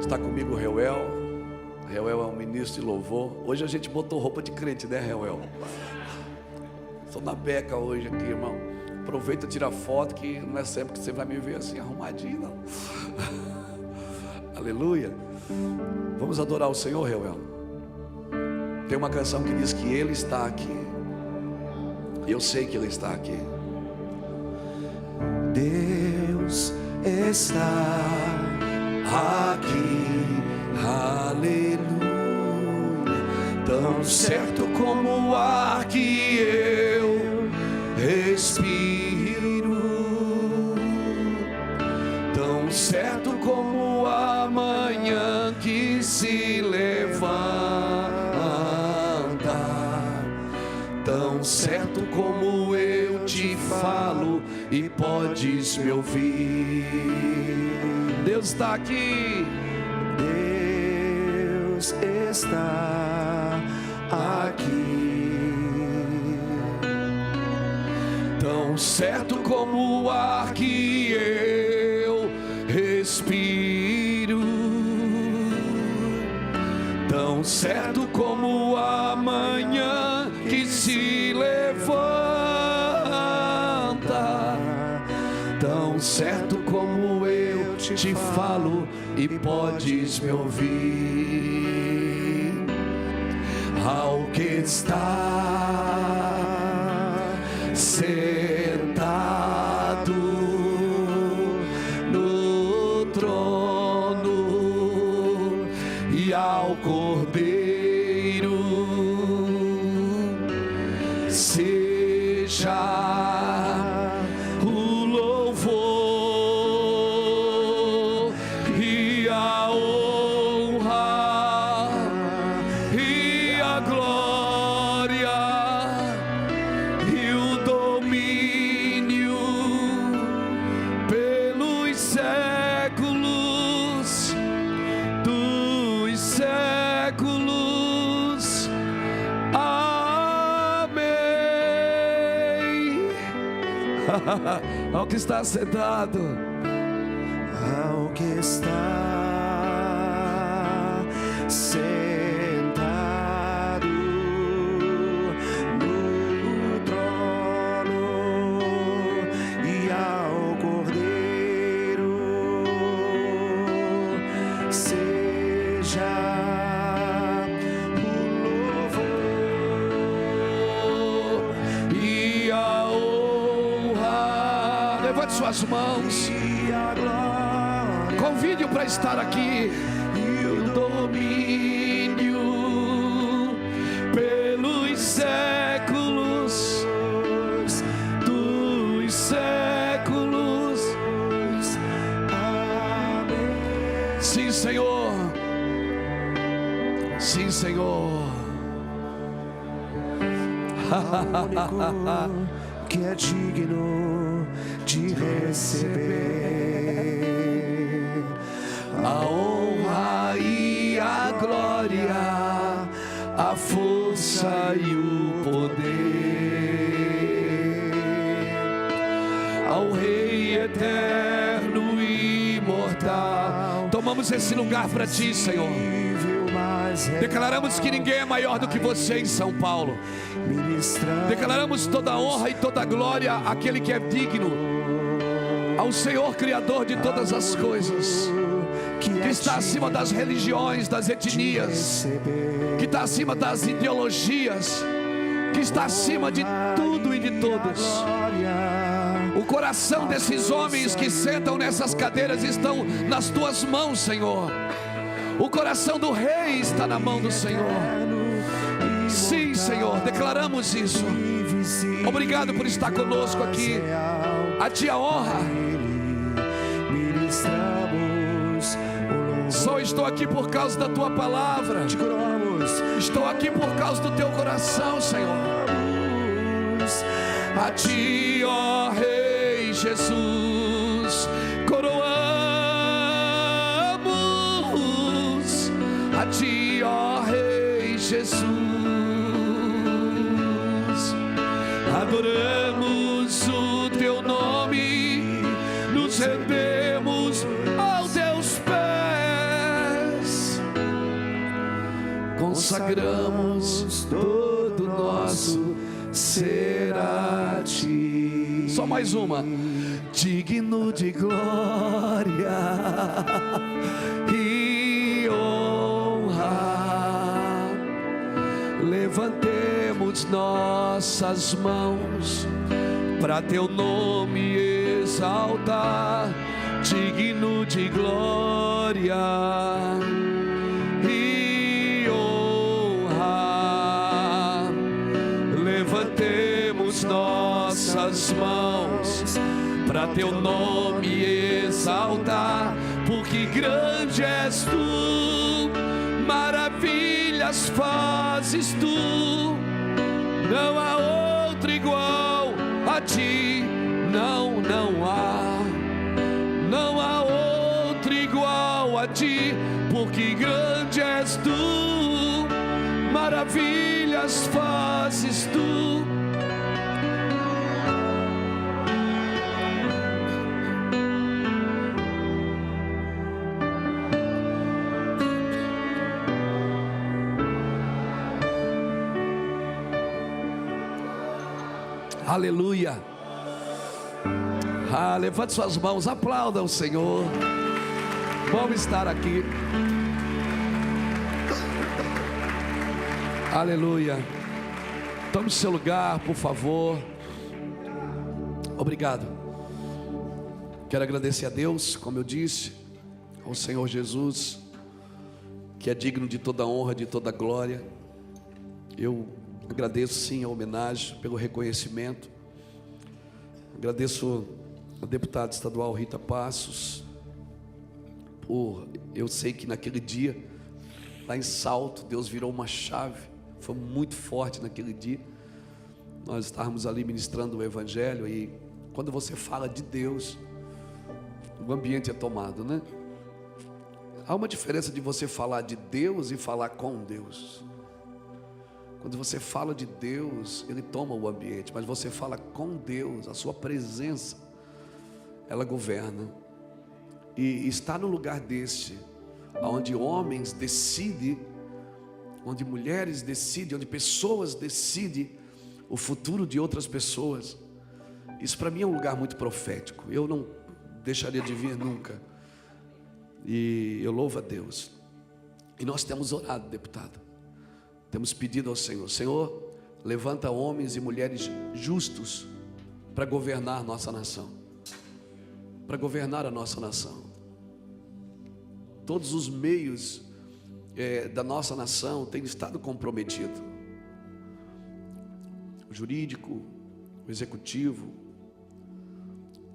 Está comigo o Reuel. Reuel é um ministro de louvor. Hoje a gente botou roupa de crente, né, Reuel? Estou na beca hoje aqui, irmão. Aproveita e tira foto, que não é sempre que você vai me ver assim arrumadinho, não. Aleluia. Vamos adorar o Senhor, Reuel. Tem uma canção que diz que Ele está aqui. Eu sei que Ele está aqui. Deus está aqui, aleluia. tão certo como o ar que eu respiro, tão certo como a manhã que se levanta, tão certo como eu te falo e podes me ouvir. Deus está aqui. Deus está aqui, tão certo como o ar que eu respiro, tão certo como a manhã que se levanta, tão certo como eu te falo e podes me ouvir. Ao que está sentado no trono e ao Cordeiro seja o louvor e a honra e a glória e o domínio pelos séculos dos séculos. Amém. Ao que está sentado, ao que está sentado no trono e ao Cordeiro seja o louvor e a honra. Levante suas mãos, convide-o para estar aqui. E o domínio pelos séculos dos séculos. Amém. Sim, Senhor. Sim, Senhor.
Único que é digno de receber
a honra e a glória, a força e o poder, ao Rei eterno e imortal. Tomamos esse lugar para Ti, Senhor. Declaramos que ninguém é maior do que Você em São Paulo. Declaramos toda a honra e toda a glória àquele que é digno, ao Senhor Criador de todas as coisas, que está acima das religiões, das etnias, que está acima das ideologias, que está acima de tudo e de todos. O coração desses homens que sentam nessas cadeiras estão nas Tuas mãos, Senhor. O coração do Rei está na mão do Senhor. Sim, Senhor, declaramos isso. Obrigado por estar conosco aqui. A Ti a honra. Só estou aqui por causa da Tua palavra. Estou aqui por causa do Teu coração, Senhor. A Ti, ó Rei Jesus, coroamos. A Ti, ó Rei Jesus, adoramos o Teu nome, nos rendemos aos Teus pés, consagramos todo nosso ser a Ti. Só mais uma. Digno de glória e honra, levantemos nossas mãos para Teu nome exaltar. Digno de glória e honra, teu nome exaltar, porque grande és tu, maravilhas fazes tu, não há outro igual a ti, não há outro igual a ti, porque grande és tu, maravilhas fazes tu. Aleluia. Levante suas mãos, aplauda o Senhor. Vamos estar aqui. Aleluia. Tome seu lugar, por favor. Obrigado. Quero agradecer a Deus, como eu disse, ao Senhor Jesus, que é digno de toda honra, de toda glória. Eu agradeço sim a homenagem, pelo reconhecimento. Agradeço a deputada estadual Rita Passos, eu sei que naquele dia, lá em Salto, Deus virou uma chave, foi muito forte naquele dia. Nós estávamos ali ministrando o Evangelho, e quando você fala de Deus, o ambiente é tomado, né? Há uma diferença de você falar de Deus e falar com Deus. Quando você fala de Deus, Ele toma o ambiente, mas você fala com Deus, a sua presença, ela governa. E está no lugar deste, onde homens decidem, onde mulheres decidem, onde pessoas decidem o futuro de outras pessoas. Isso para mim é um lugar muito profético, eu não deixaria de vir nunca. E eu louvo a Deus. E nós temos orado, deputada. Temos pedido ao Senhor: Senhor, levanta homens e mulheres justos para governar nossa nação, para governar a nossa nação. Todos os meios da nossa nação têm estado comprometidos: o jurídico, o executivo,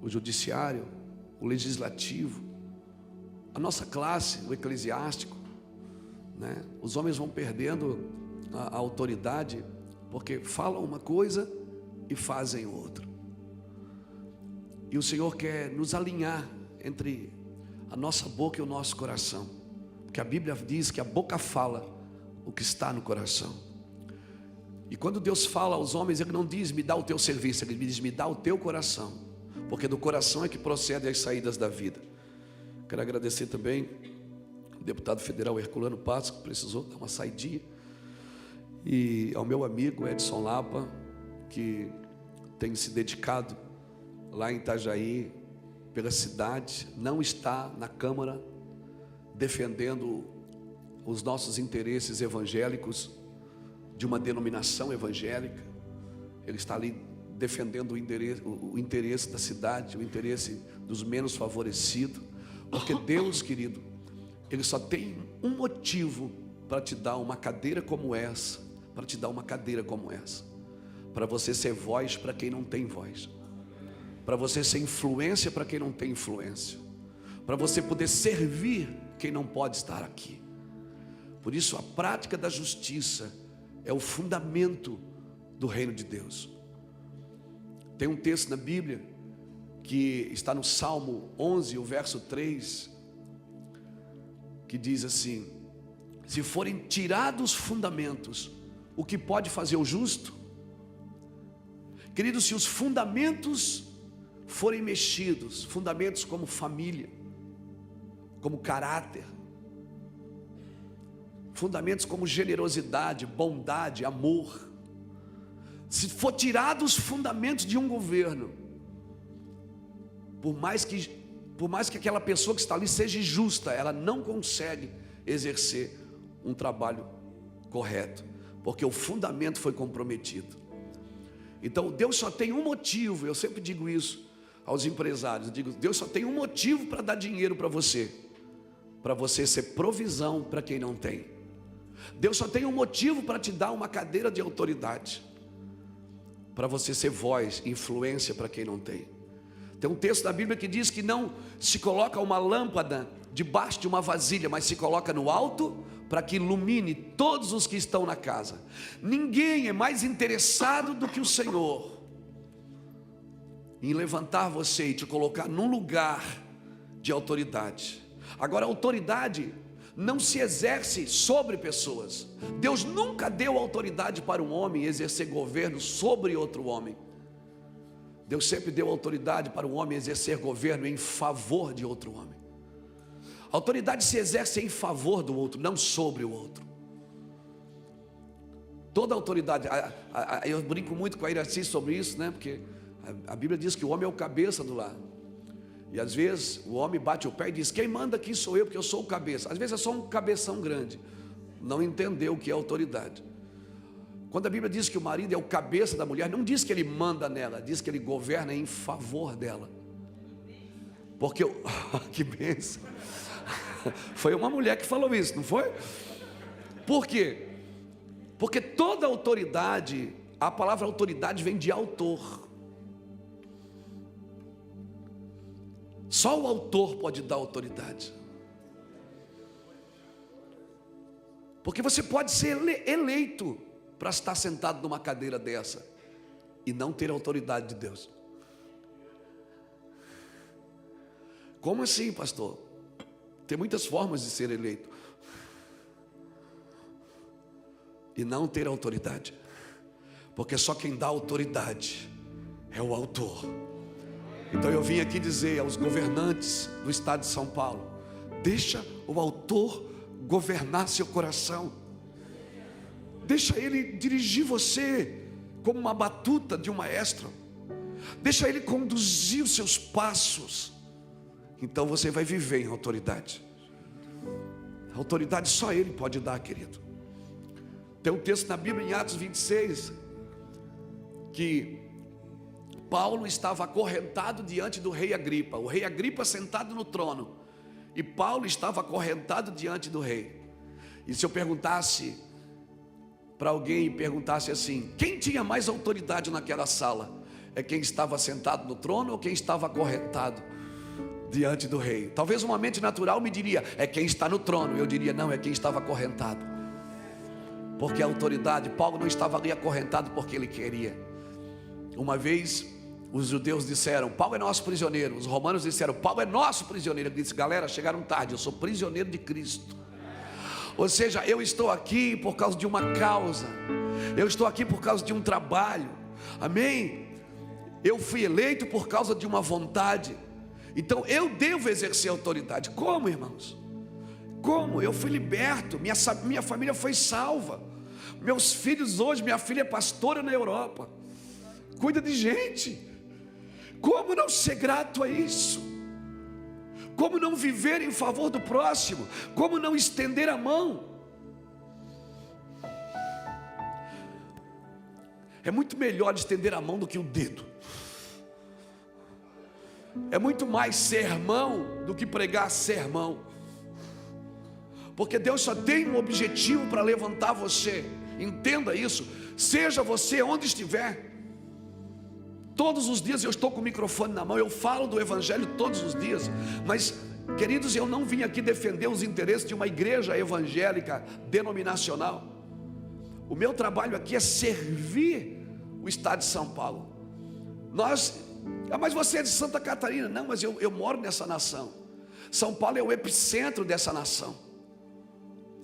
o judiciário, o legislativo, a nossa classe, o eclesiástico, né? Os homens vão perdendo a autoridade, porque falam uma coisa e fazem outra. E o Senhor quer nos alinhar entre a nossa boca e o nosso coração, porque a Bíblia diz que a boca fala o que está no coração. E quando Deus fala aos homens, Ele não diz: me dá o teu serviço, Ele diz: me dá o teu coração, porque do coração é que procedem as saídas da vida. Quero agradecer também o deputado federal Herculano Passos, que precisou dar uma saidinha, e ao meu amigo Edson Lapa, que tem se dedicado lá em Itajaí, pela cidade, não está na Câmara defendendo os nossos interesses evangélicos de uma denominação evangélica. Ele está ali defendendo o interesse da cidade, o interesse dos menos favorecidos, porque Deus, querido, Ele só tem um motivo para te dar uma cadeira como essa, para te dar uma cadeira como essa, para você ser voz para quem não tem voz, para você ser influência para quem não tem influência, para você poder servir quem não pode estar aqui. Por isso a prática da justiça é o fundamento do reino de Deus. Tem um texto na Bíblia que está no Salmo 11, o verso 3, que diz assim: se forem tirados os fundamentos, o que pode fazer o justo? Queridos, se os fundamentos forem mexidos, fundamentos como família, como caráter, fundamentos como generosidade, bondade, amor, se for tirados os fundamentos de um governo, por mais que aquela pessoa que está ali seja justa, ela não consegue exercer um trabalho correto, porque o fundamento foi comprometido. Então Deus só tem um motivo, eu sempre digo isso aos empresários, eu digo: Deus só tem um motivo para dar dinheiro para você ser provisão para quem não tem. Deus só tem um motivo para te dar uma cadeira de autoridade, para você ser voz, influência para quem não tem. Tem um texto da Bíblia que diz que não se coloca uma lâmpada debaixo de uma vasilha, mas se coloca no alto para que ilumine todos os que estão na casa. Ninguém é mais interessado do que o Senhor em levantar você e te colocar num lugar de autoridade. Agora, a autoridade não se exerce sobre pessoas. Deus nunca deu autoridade para um homem exercer governo sobre outro homem. Deus sempre deu autoridade para um homem exercer governo em favor de outro homem. A autoridade se exerce em favor do outro, não sobre o outro. Toda autoridade, eu brinco muito com a Iraci sobre isso, né? Porque a Bíblia diz que o homem é o cabeça do lar. E às vezes o homem bate o pé e diz: quem manda aqui sou eu, porque eu sou o cabeça. Às vezes é só um cabeção grande, não entendeu o que é autoridade. Quando a Bíblia diz que o marido é o cabeça da mulher, não diz que ele manda nela, diz que ele governa em favor dela. Porque, que bênção, foi uma mulher que falou isso, não foi? Por quê? Porque toda autoridade, a palavra autoridade vem de autor. Só o autor pode dar autoridade. Porque você pode ser eleito para estar sentado numa cadeira dessa e não ter a autoridade de Deus. Como assim, pastor? Tem muitas formas de ser eleito e não ter autoridade, porque só quem dá autoridade é o autor. Então eu vim aqui dizer aos governantes do estado de São Paulo: deixa o autor governar seu coração, deixa ele dirigir você como uma batuta de um maestro, deixa ele conduzir os seus passos. Então você vai viver em autoridade. A autoridade só ele pode dar, querido. Tem um texto na Bíblia em Atos 26 que Paulo estava acorrentado diante do rei Agripa, o rei Agripa sentado no trono, e Paulo estava acorrentado diante do rei. E se eu perguntasse para alguém e perguntasse assim: quem tinha mais autoridade naquela sala? É quem estava sentado no trono ou quem estava acorrentado diante do rei? Talvez uma mente natural me diria: é quem está no trono. Eu diria: não, é quem estava acorrentado. Porque a autoridade, Paulo não estava ali acorrentado porque ele queria. Uma vez os judeus disseram: Paulo é nosso prisioneiro. Os romanos disseram: Paulo é nosso prisioneiro. Ele disse: galera, chegaram tarde, eu sou prisioneiro de Cristo. Ou seja, eu estou aqui por causa de uma causa, eu estou aqui por causa de um trabalho, amém? Eu fui eleito por causa de uma vontade, então eu devo exercer autoridade. Como, irmãos? Como? Eu fui liberto, minha família foi salva, meus filhos hoje, minha filha é pastora na Europa, cuida de gente. Como não ser grato a isso? Como não viver em favor do próximo? Como não estender a mão? É muito melhor estender a mão do que o dedo. É muito mais sermão do que pregar sermão. Porque Deus só tem um objetivo para levantar você. Entenda isso. Seja você onde estiver. Todos os dias eu estou com o microfone na mão, eu falo do Evangelho todos os dias. Mas, queridos, eu não vim aqui defender os interesses de uma igreja evangélica denominacional. O meu trabalho aqui é servir o estado de São Paulo. Mas você é de Santa Catarina. Não, mas eu moro nessa nação. São Paulo é o epicentro dessa nação.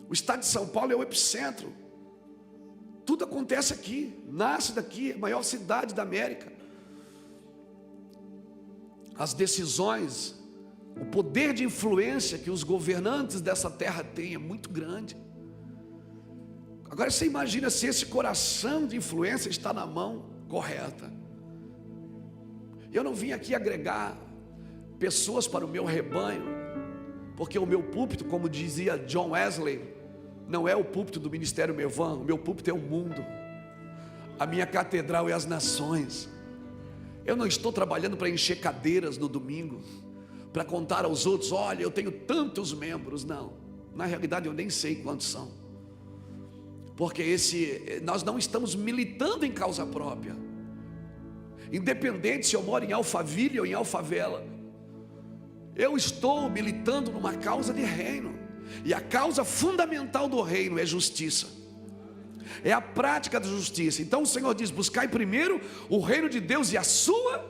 O estado de São Paulo é o epicentro. Tudo acontece aqui, nasce daqui, a maior cidade da América. As decisões, o poder de influência que os governantes dessa terra têm é muito grande. Agora você imagina se esse coração de influência está na mão correta. Eu não vim aqui agregar pessoas para o meu rebanho, porque o meu púlpito, como dizia John Wesley, não é o púlpito do Ministério Mevan, o meu púlpito é o mundo, a minha catedral é as nações. Eu não estou trabalhando para encher cadeiras no domingo, para contar aos outros: olha, eu tenho tantos membros. Não, na realidade eu nem sei quantos são, porque nós não estamos militando em causa própria. independente se eu moro em Alphaville ou em Alfavela. Eu estou militando numa causa de reino, e a causa fundamental do reino é justiça, é a prática da justiça. Então o Senhor diz: buscai primeiro o reino de Deus e a sua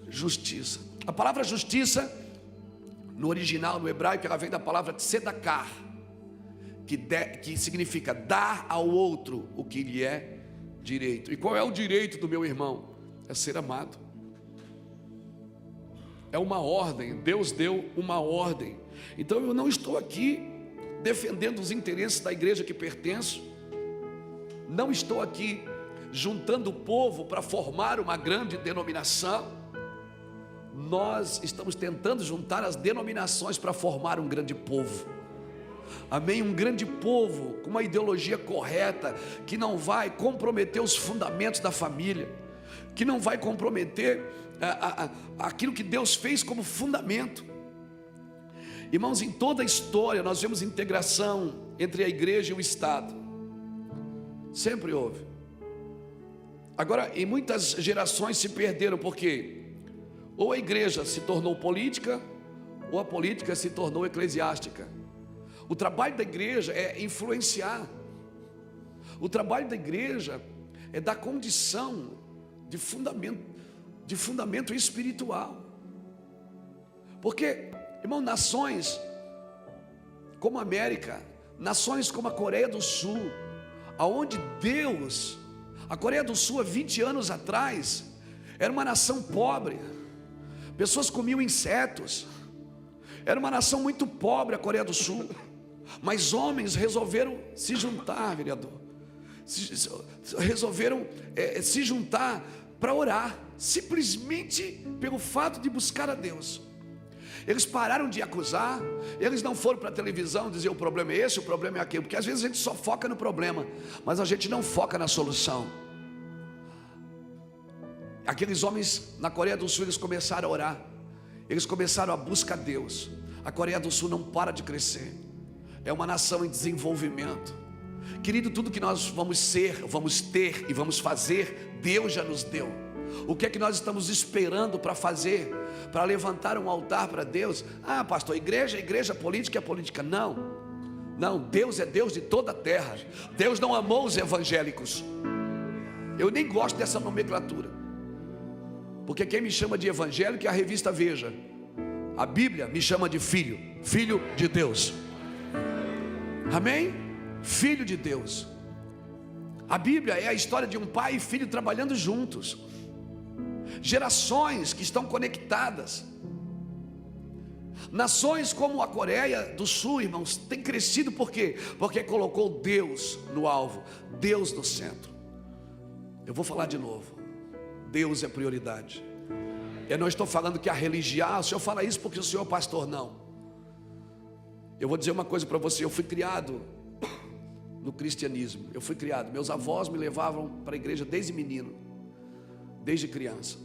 justiça. A palavra justiça, no original, no hebraico, ela vem da palavra tzedakah, que significa dar ao outro o que lhe é direito. E qual é o direito do meu irmão? É ser amado. É uma ordem, Deus deu uma ordem. Então eu não estou aqui defendendo os interesses da igreja que pertenço, não estou aqui juntando o povo para formar uma grande denominação. Nós estamos tentando juntar as denominações para formar um grande povo. Amém? Um grande povo com uma ideologia correta, que não vai comprometer os fundamentos da família, que não vai comprometer aquilo que Deus fez como fundamento. Irmãos, em toda a história nós vemos integração entre a igreja e o Estado, sempre houve. Agora, em muitas gerações se perderam, porque ou a igreja se tornou política, ou a política se tornou eclesiástica. O trabalho da igreja é influenciar, o trabalho da igreja é dar condição de fundamento espiritual. Porque, irmão, nações como a América, nações como a Coreia do Sul, aonde Deus, a Coreia do Sul há 20 anos atrás era uma nação pobre, pessoas comiam insetos, era uma nação muito pobre a Coreia do Sul, mas homens resolveram se juntar, vereador, resolveram se juntar para orar, simplesmente pelo fato de buscar a Deus. Eles pararam de acusar, eles não foram para a televisão dizer o problema é esse, o problema é aquele, porque às vezes a gente só foca no problema, mas a gente não foca na solução. Aqueles homens na Coreia do Sul, eles começaram a orar, eles começaram a buscar Deus. A Coreia do Sul não para de crescer, é uma nação em desenvolvimento. Querido, tudo que nós vamos ser, vamos ter e vamos fazer, Deus já nos deu. O que é que nós estamos esperando para fazer? Para levantar um altar para Deus? Ah, pastor, igreja, política é política. Não, Deus é Deus de toda a terra. Deus não amou os evangélicos. Eu nem gosto dessa nomenclatura, porque quem me chama de evangélico é a revista Veja. A Bíblia me chama de filho de Deus. Amém? Filho de Deus. A Bíblia é a história de um pai e filho trabalhando juntos, gerações que estão conectadas. Nações como a Coreia do Sul, irmãos, tem crescido por quê? Porque colocou Deus no alvo, Deus no centro. Eu vou falar de novo, Deus é prioridade. Eu não estou falando que a religião, o senhor fala isso porque o senhor é pastor, não. Eu vou dizer uma coisa para você, eu fui criado no cristianismo, eu fui criado, meus avós me levavam para a igreja desde menino, desde criança.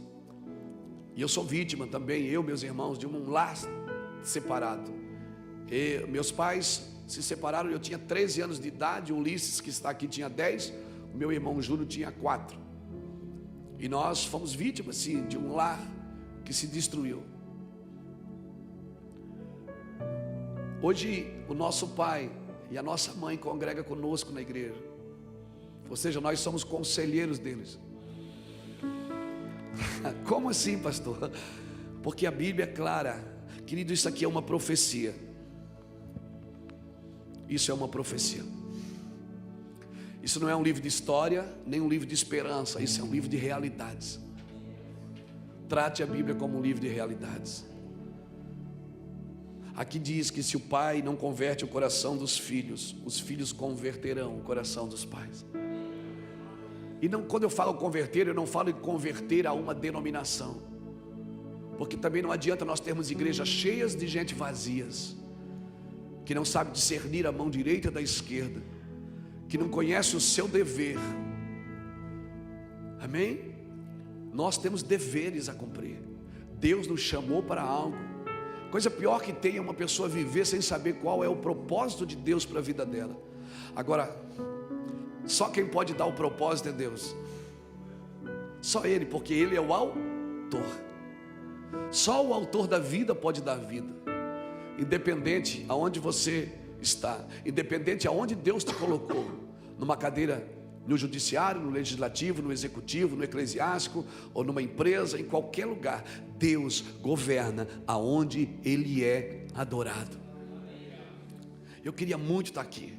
E eu sou vítima também, meus irmãos, de um lar separado. E meus pais se separaram, eu tinha 13 anos de idade, o Ulisses, que está aqui, tinha 10, o meu irmão Júlio tinha 4. E nós fomos vítimas, sim, de um lar que se destruiu. Hoje o nosso pai e a nossa mãe congrega conosco na igreja, ou seja, nós somos conselheiros deles. Como assim, pastor? Porque a Bíblia é clara, querido, isso aqui é uma profecia. Isso é uma profecia. Isso não é um livro de história, nem um livro de esperança, isso é um livro de realidades. Trate a Bíblia como um livro de realidades. Aqui diz que se o pai não converte o coração dos filhos, os filhos converterão o coração dos pais. E não, quando eu falo converter, eu não falo em converter a uma denominação, porque também não adianta nós termos igrejas cheias de gente vazias, que não sabe discernir a mão direita da esquerda, que não conhece o seu dever. Amém? Nós temos deveres a cumprir. Deus nos chamou para algo. Coisa pior que tem é uma pessoa viver sem saber qual é o propósito de Deus para a vida dela. Agora, só quem pode dar o propósito é Deus. Só Ele, porque Ele é o autor. Só o autor da vida pode dar vida. Independente aonde você está, independente aonde Deus te colocou, numa cadeira no judiciário, no legislativo, no executivo, no eclesiástico, ou numa empresa, em qualquer lugar, Deus governa aonde Ele é adorado. Eu queria muito estar aqui.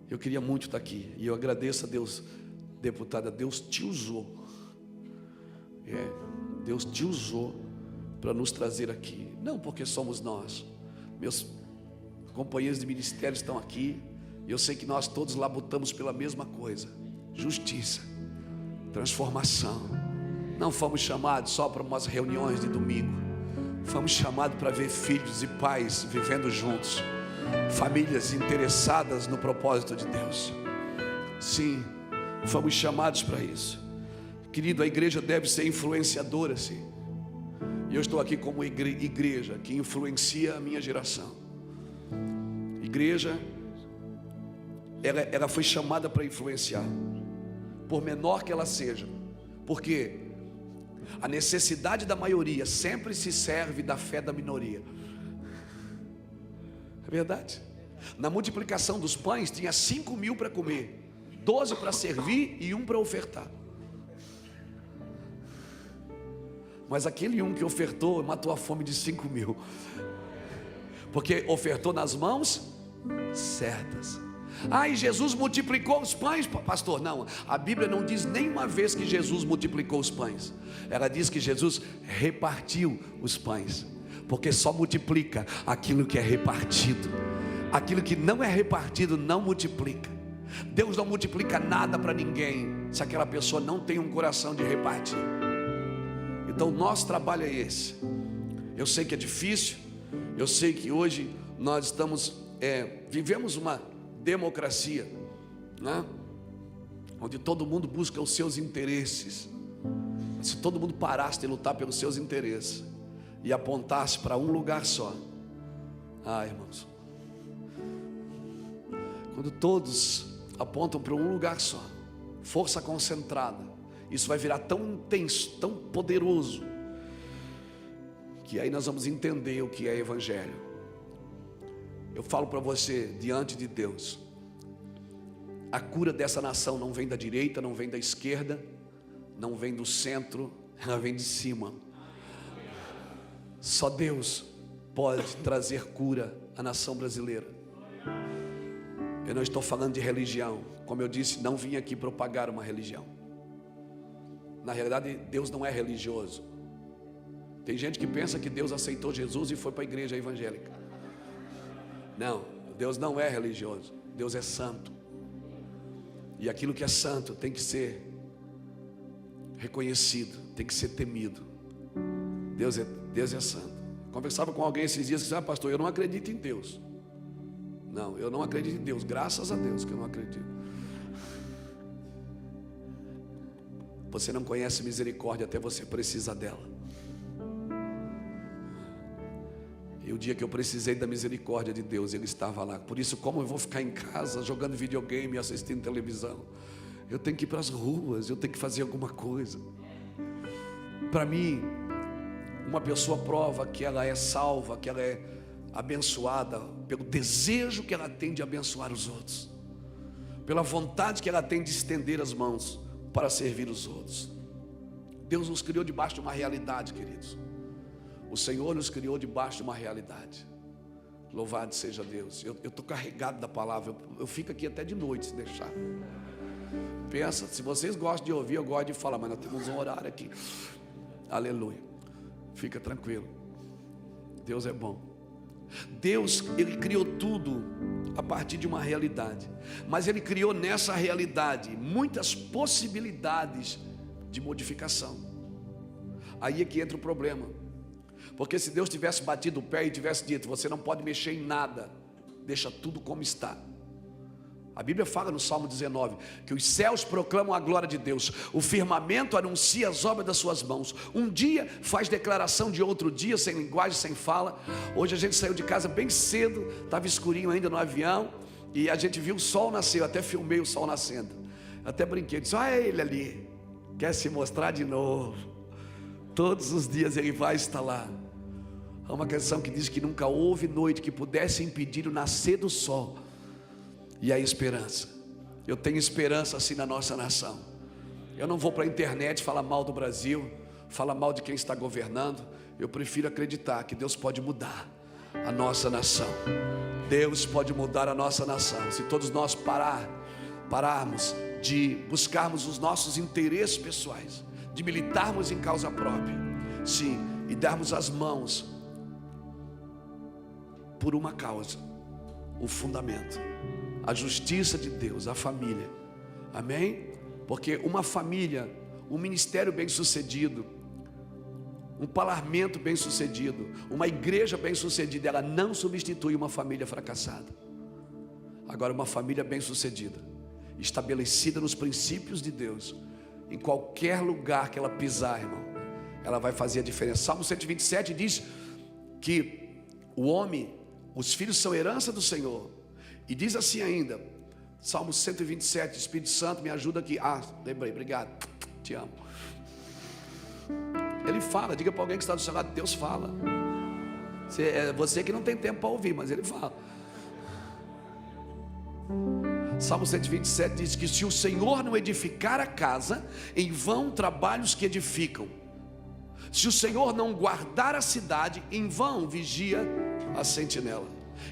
Eu queria muito estar aqui. E eu agradeço a Deus, deputada, Deus te usou. Deus te usou para nos trazer aqui. Não porque somos nós. Meus companheiros de ministério estão aqui. E eu sei que nós todos labutamos pela mesma coisa: justiça, transformação. Não fomos chamados só para umas reuniões de domingo. Fomos chamados para ver filhos e pais vivendo juntos, famílias interessadas no propósito de Deus. Sim, fomos chamados para isso. Querido, a igreja deve ser influenciadora, sim. E eu estou aqui como igreja que influencia a minha geração. Igreja, ela foi chamada para influenciar, por menor que ela seja, porque a necessidade da maioria sempre se serve da fé da minoria. É verdade. Na multiplicação dos pães tinha 5.000 para comer, 12 para servir e 1 para ofertar. Mas aquele que ofertou matou a fome de 5.000, porque ofertou nas mãos certas. E Jesus multiplicou os pães, pastor. Não, a Bíblia não diz nenhuma vez que Jesus multiplicou os pães. Ela diz que Jesus repartiu os pães, porque só multiplica aquilo que é repartido. Aquilo que não é repartido não multiplica. Deus não multiplica nada para ninguém se aquela pessoa não tem um coração de repartir. Então o nosso trabalho é esse. Eu sei que é difícil. Eu sei que hoje nós estamos vivemos uma democracia, né? Onde todo mundo busca os seus interesses. Se todo mundo parasse de lutar pelos seus interesses e apontasse para um lugar só, irmãos, quando todos apontam para um lugar só, força concentrada, isso vai virar tão intenso, tão poderoso, que aí nós vamos entender o que é evangelho. Eu falo para você, diante de Deus, a cura dessa nação não vem da direita, não vem da esquerda, não vem do centro, ela vem de cima. Só Deus pode trazer cura à nação brasileira. Eu não estou falando de religião. Como eu disse, não vim aqui propagar uma religião. Na realidade, Deus não é religioso. Tem gente que pensa que Deus aceitou Jesus e foi para a igreja evangélica. Não, Deus não é religioso. Deus é santo. E aquilo que é santo tem que ser reconhecido, tem que ser temido. Deus é santo. Conversava com alguém esses dias e disse: pastor, eu não acredito em Deus. Não, eu não acredito em Deus. Graças a Deus que eu não acredito. Você não conhece misericórdia até você precisar dela. E o dia que eu precisei da misericórdia de Deus, Ele estava lá. Por isso, como eu vou ficar em casa jogando videogame e assistindo televisão? Eu tenho que ir para as ruas, eu tenho que fazer alguma coisa. Para mim, uma pessoa prova que ela é salva, que ela é abençoada, pelo desejo que ela tem de abençoar os outros, pela vontade que ela tem de estender as mãos para servir os outros. Deus nos criou debaixo de uma realidade, queridos. O Senhor nos criou debaixo de uma realidade. Louvado seja Deus. Eu estou carregado da palavra. Eu fico aqui até de noite se deixar. Pensa, se vocês gostam de ouvir, eu gosto de falar, mas nós temos um horário aqui. Aleluia. Fica tranquilo. Deus é bom. Deus, Ele criou tudo a partir de uma realidade. Mas Ele criou nessa realidade muitas possibilidades de modificação. Aí é que entra o problema. Porque se Deus tivesse batido o pé e tivesse dito: você não pode mexer em nada, deixa tudo como está. A Bíblia fala no Salmo 19 que os céus proclamam a glória de Deus, o firmamento anuncia as obras das suas mãos. Um dia faz declaração de outro dia, sem linguagem, sem fala. Hoje a gente saiu de casa bem cedo, estava escurinho ainda no avião, e a gente viu o sol nascer. Eu até filmei o sol nascendo, até brinquei, disse: olha ele ali. quer se mostrar de novo. Todos os dias Ele vai estar lá. Há uma canção que diz que nunca houve noite que pudesse impedir o nascer do sol. E a esperança. Eu tenho esperança assim na nossa nação. Eu não vou para a internet falar mal do Brasil, falar mal de quem está governando. Eu prefiro acreditar que Deus pode mudar a nossa nação. Deus pode mudar a nossa nação. Se todos nós pararmos de buscarmos os nossos interesses pessoais, de militarmos em causa própria, sim, e darmos as mãos por uma causa, o fundamento, a justiça de Deus, a família, amém? Porque uma família, um ministério bem sucedido, um parlamento bem sucedido, uma igreja bem sucedida, ela não substitui uma família fracassada. Agora, uma família bem sucedida, estabelecida nos princípios de Deus, em qualquer lugar que ela pisar, irmão, ela vai fazer a diferença. Salmo 127 diz que o homem, os filhos são herança do Senhor. E diz assim ainda, Salmo 127, Espírito Santo me ajuda aqui. Lembrei, obrigado, te amo. Ele fala, diga para alguém que está do seu lado, Deus fala. Você que não tem tempo para ouvir, mas Ele fala. Salmo 127 diz que se o Senhor não edificar a casa, em vão trabalham os que edificam. Se o Senhor não guardar a cidade, em vão vigia a sentinela.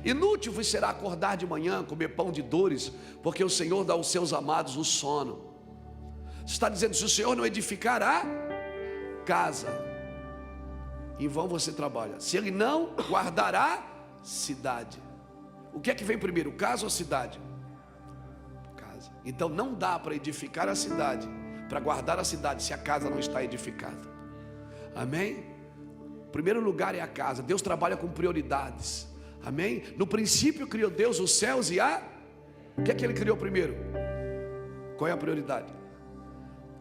Inútil vos será acordar de manhã, comer pão de dores, porque o Senhor dá aos seus amados o sono. Está dizendo, se o Senhor não edificar a casa, em vão você trabalha. Se Ele não guardar a cidade. O que é que vem primeiro, casa ou cidade? Casa. Então não dá para edificar a cidade, para guardar a cidade, se a casa não está edificada. Amém? O primeiro lugar é a casa. Deus trabalha com prioridades. Amém? No princípio criou Deus os céus e a... O que é que Ele criou primeiro? Qual é a prioridade?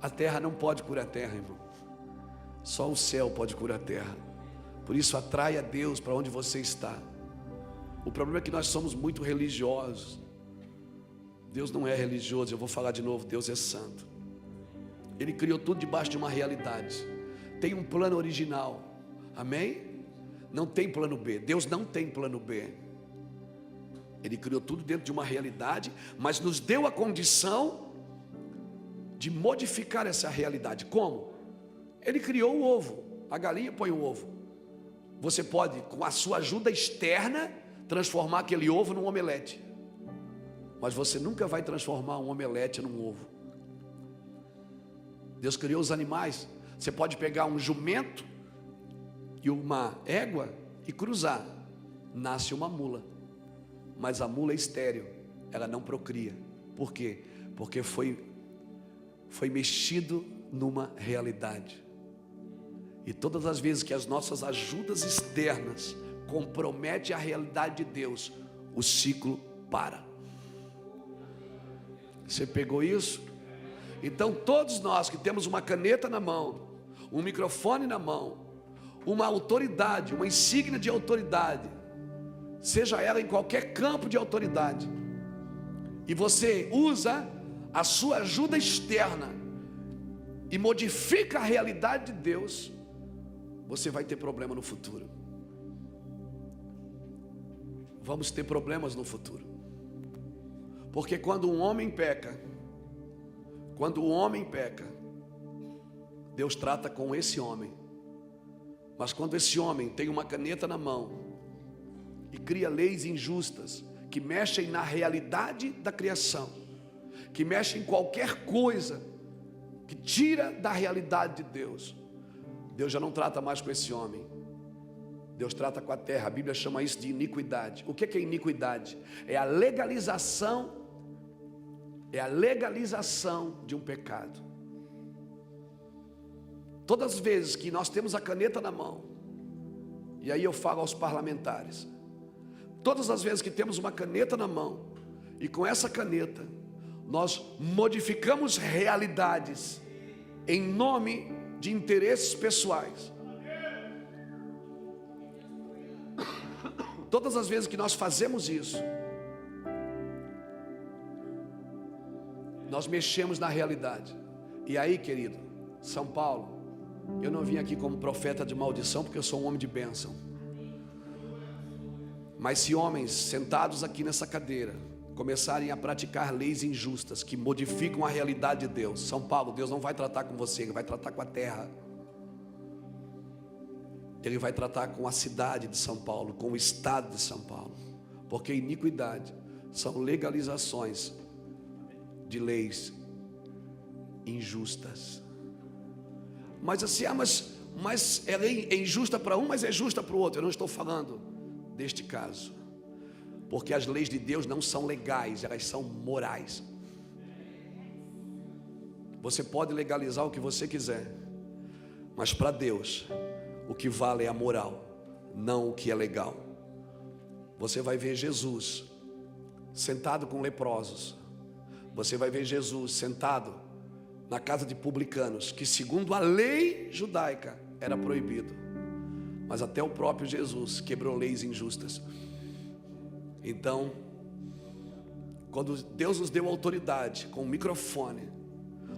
A terra não pode curar a terra, irmão. Só o céu pode curar a terra. Por isso atrai a Deus para onde você está. O problema é que nós somos muito religiosos. Deus não é religioso, eu vou falar de novo, Deus é santo. Ele criou tudo debaixo de uma realidade. Tem um plano original. Amém? Não tem plano B. Deus não tem plano B. Ele criou tudo dentro de uma realidade, mas nos deu a condição de modificar essa realidade. Como? Ele criou o ovo. A galinha põe o ovo. Você pode, com a sua ajuda externa, transformar aquele ovo num omelete. Mas você nunca vai transformar um omelete num ovo. Deus criou os animais. Você pode pegar um jumento e uma égua e cruzar, nasce uma mula, mas a mula é estéril, ela não procria. Por quê? Porque foi mexido numa realidade. E todas as vezes que as nossas ajudas externas comprometem a realidade de Deus, o ciclo para. Você pegou isso? Então todos nós que temos uma caneta na mão, um microfone na mão, uma autoridade, uma insígnia de autoridade, seja ela em qualquer campo de autoridade, e você usa a sua ajuda externa e modifica a realidade de Deus, você vai ter problema no futuro. Vamos ter problemas no futuro. Porque quando um homem peca, Deus trata com esse homem. Mas quando esse homem tem uma caneta na mão e cria leis injustas, que mexem na realidade da criação, que mexem em qualquer coisa, que tira da realidade de Deus, Deus já não trata mais com esse homem. Deus trata com a terra. A Bíblia chama isso de iniquidade. O que é iniquidade? É a legalização de um pecado. Todas as vezes que nós temos a caneta na mão, e aí eu falo aos parlamentares, todas as vezes que temos uma caneta na mão, e com essa caneta nós modificamos realidades em nome de interesses pessoais, todas as vezes que nós fazemos isso, nós mexemos na realidade. E aí, querido, São Paulo, eu não vim aqui como profeta de maldição, porque eu sou um homem de bênção. Mas se homens sentados aqui nessa cadeira começarem a praticar leis injustas que modificam a realidade de Deus, São Paulo, Deus não vai tratar com você, Ele vai tratar com a terra. Ele vai tratar com a cidade de São Paulo, com o estado de São Paulo. Porque iniquidade são legalizações de leis injustas. Mas assim, mas ela é injusta para um, mas é justa para o outro. Eu não estou falando deste caso, porque as leis de Deus não são legais, elas são morais. Você pode legalizar o que você quiser, mas para Deus o que vale é a moral, não o que é legal. Você vai ver Jesus sentado com leprosos. Você vai ver Jesus sentado na casa de publicanos, que segundo a lei judaica era proibido. Mas até o próprio Jesus quebrou leis injustas. Então, quando Deus nos deu autoridade com o microfone,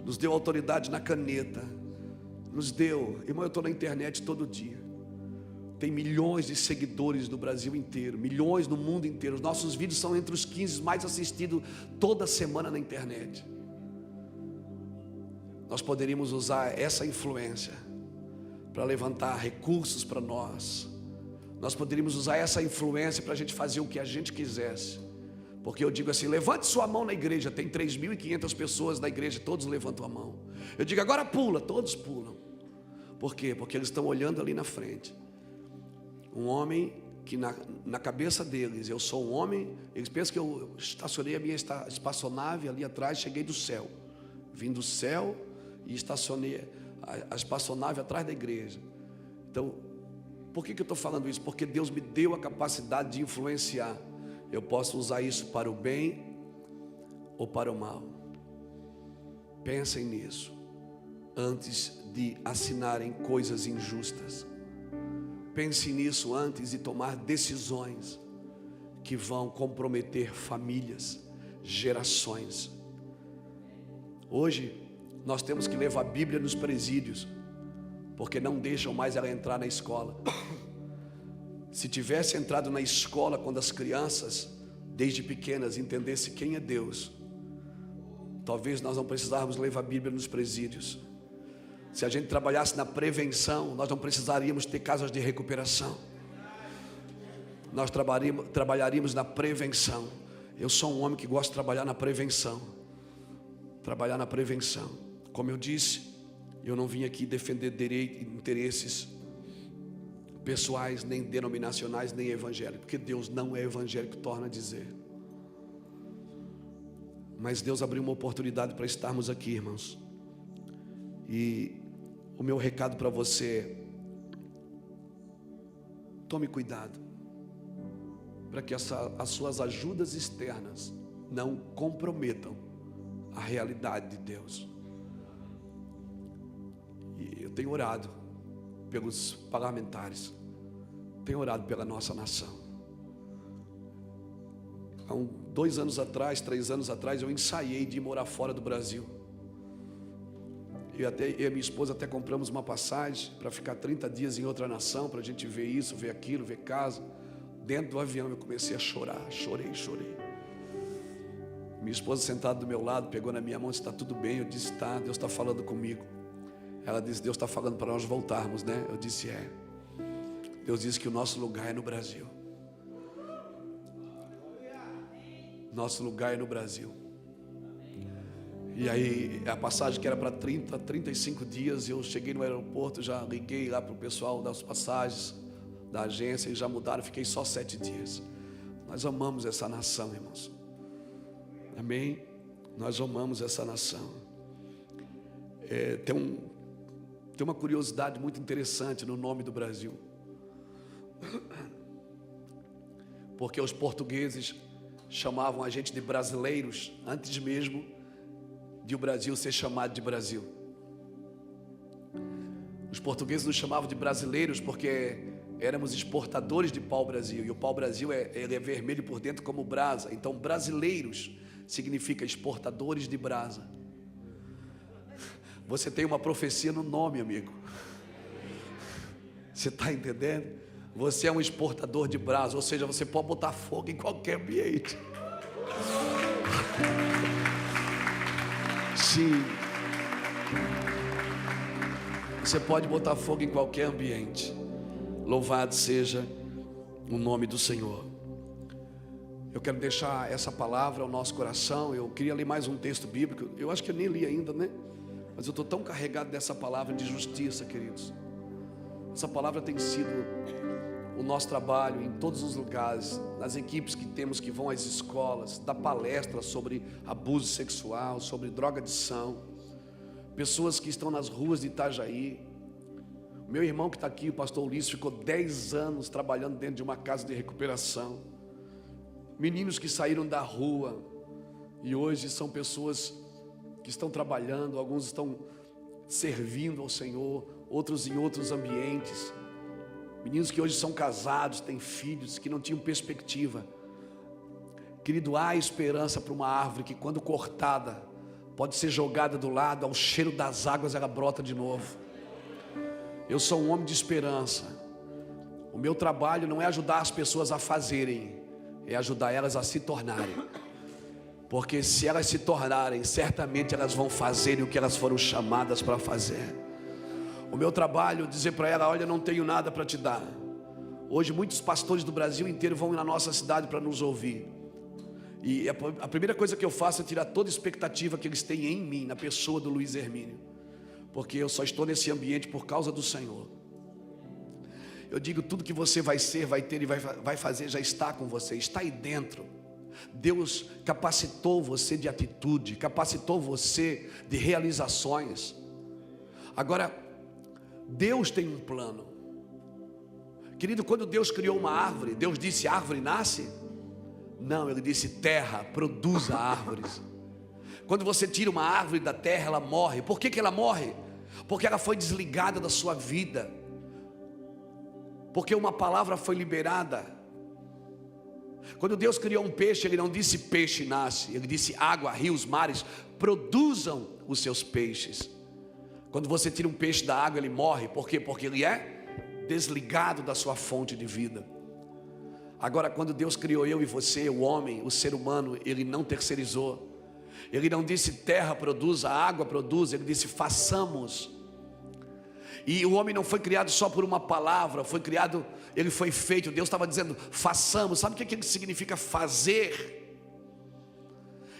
nos deu autoridade na caneta, nos deu, irmão, eu estou na internet todo dia. Tem milhões de seguidores no Brasil inteiro, milhões no mundo inteiro. Os nossos vídeos são entre os 15 mais assistidos toda semana na internet. Nós poderíamos usar essa influência para levantar recursos para nós. Nós poderíamos usar essa influência para a gente fazer o que a gente quisesse. Porque eu digo assim, levante sua mão na igreja. Tem 3.500 pessoas na igreja, todos levantam a mão. Eu digo, agora pula, todos pulam. Por quê? Porque eles estão olhando ali na frente. Um homem que na cabeça deles, eu sou um homem. Eles pensam que eu estacionei a minha espaçonave ali atrás, cheguei do céu. Vim do céu e estacionei a espaçonave atrás da igreja. Então, por que eu estou falando isso? Porque Deus me deu a capacidade de influenciar. Eu posso usar isso para o bem ou para o mal. Pensem nisso antes de assinarem coisas injustas. Pense nisso antes de tomar decisões que vão comprometer famílias, gerações. Hoje nós temos que levar a Bíblia nos presídios, porque não deixam mais ela entrar na escola. Se tivesse entrado na escola quando as crianças, desde pequenas, entendessem quem é Deus, talvez nós não precisáramos levar a Bíblia nos presídios. Se a gente trabalhasse na prevenção, nós não precisaríamos ter casas de recuperação. Nós trabalharíamos na prevenção. Eu sou um homem que gosta de trabalhar na prevenção. Trabalhar na prevenção. Como eu disse, eu não vim aqui defender interesses pessoais, nem denominacionais, nem evangélicos, porque Deus não é evangélico, torna a dizer. Mas Deus abriu uma oportunidade para estarmos aqui, irmãos. E o meu recado para você: tome cuidado para que as suas ajudas externas não comprometam a realidade de Deus. E eu tenho orado pelos parlamentares, tenho orado pela nossa nação. Há 2 anos atrás, 3 anos atrás, eu ensaiei de ir morar fora do Brasil. Eu e minha esposa até compramos uma passagem para ficar 30 dias em outra nação, para a gente ver isso, ver aquilo, ver casa. Dentro do avião eu comecei a chorar, chorei. Minha esposa sentada do meu lado, pegou na minha mão e disse, está tudo bem? Eu disse, tá, Deus está falando comigo. Ela disse, Deus está falando para nós voltarmos, né? Eu disse, é. Deus disse que o nosso lugar é no Brasil. Nosso lugar é no Brasil. E aí a passagem que era para 35 dias, eu cheguei no aeroporto, já liguei lá para o pessoal das passagens da agência e já mudaram, fiquei só 7 dias. Nós amamos essa nação, irmãos. Amém? Nós amamos essa nação. Tem uma curiosidade muito interessante no nome do Brasil. Porque os portugueses chamavam a gente de brasileiros antes mesmo de o Brasil ser chamado de Brasil. Os portugueses nos chamavam de brasileiros porque éramos exportadores de pau-brasil. E o pau-brasil ele é vermelho por dentro como brasa. Então brasileiros significa exportadores de brasa. Você tem uma profecia no nome, amigo. Você está entendendo? Você é um exportador de brasa, ou seja, você pode botar fogo em qualquer ambiente. Sim. Você pode botar fogo em qualquer ambiente. Louvado seja o nome do Senhor. Eu quero deixar essa palavra ao nosso coração. Eu queria ler mais um texto bíblico. Eu acho que eu nem li ainda, né? Mas eu estou tão carregado dessa palavra de justiça, queridos. Essa palavra tem sido o nosso trabalho em todos os lugares, nas equipes que temos que vão às escolas, dar palestras sobre abuso sexual, sobre drogadição, pessoas que estão nas ruas de Itajaí. O meu irmão que está aqui, o pastor Ulisses, ficou 10 anos trabalhando dentro de uma casa de recuperação. Meninos que saíram da rua e hoje são pessoas que estão trabalhando, alguns estão servindo ao Senhor, outros em outros ambientes. Meninos que hoje são casados, têm filhos, que não tinham perspectiva. Querido, há esperança para uma árvore que, quando cortada, pode ser jogada do lado, ao cheiro das águas ela brota de novo. Eu sou um homem de esperança. O meu trabalho não é ajudar as pessoas a fazerem, é ajudar elas a se tornarem. Porque se elas se tornarem, certamente elas vão fazer o que elas foram chamadas para fazer. O meu trabalho é dizer para ela: olha, não tenho nada para te dar. Hoje muitos pastores do Brasil inteiro vão na nossa cidade para nos ouvir. E a primeira coisa que eu faço é tirar toda a expectativa que eles têm em mim, na pessoa do Luiz Hermínio. Porque eu só estou nesse ambiente por causa do Senhor. Eu digo, tudo que você vai ser, vai ter e vai fazer já está com você, está aí dentro. Deus capacitou você de atitude, capacitou você de realizações. Agora, Deus tem um plano. Querido, quando Deus criou uma árvore, Deus disse: árvore nasce? Não, Ele disse: terra, produza árvores. Quando você tira uma árvore da terra, ela morre. Por que ela morre? Porque ela foi desligada da sua vida. Porque uma palavra foi liberada. Quando Deus criou um peixe, Ele não disse peixe nasce, Ele disse água, rios, mares, produzam os seus peixes. Quando você tira um peixe da água, ele morre. Por quê? Porque ele é desligado da sua fonte de vida. Agora, quando Deus criou eu e você, o homem, o ser humano, Ele não terceirizou. Ele não disse terra produza, água produza, Ele disse façamos. E o homem não foi criado só por uma palavra, foi criado, ele foi feito. Deus estava dizendo façamos. Sabe o que significa fazer?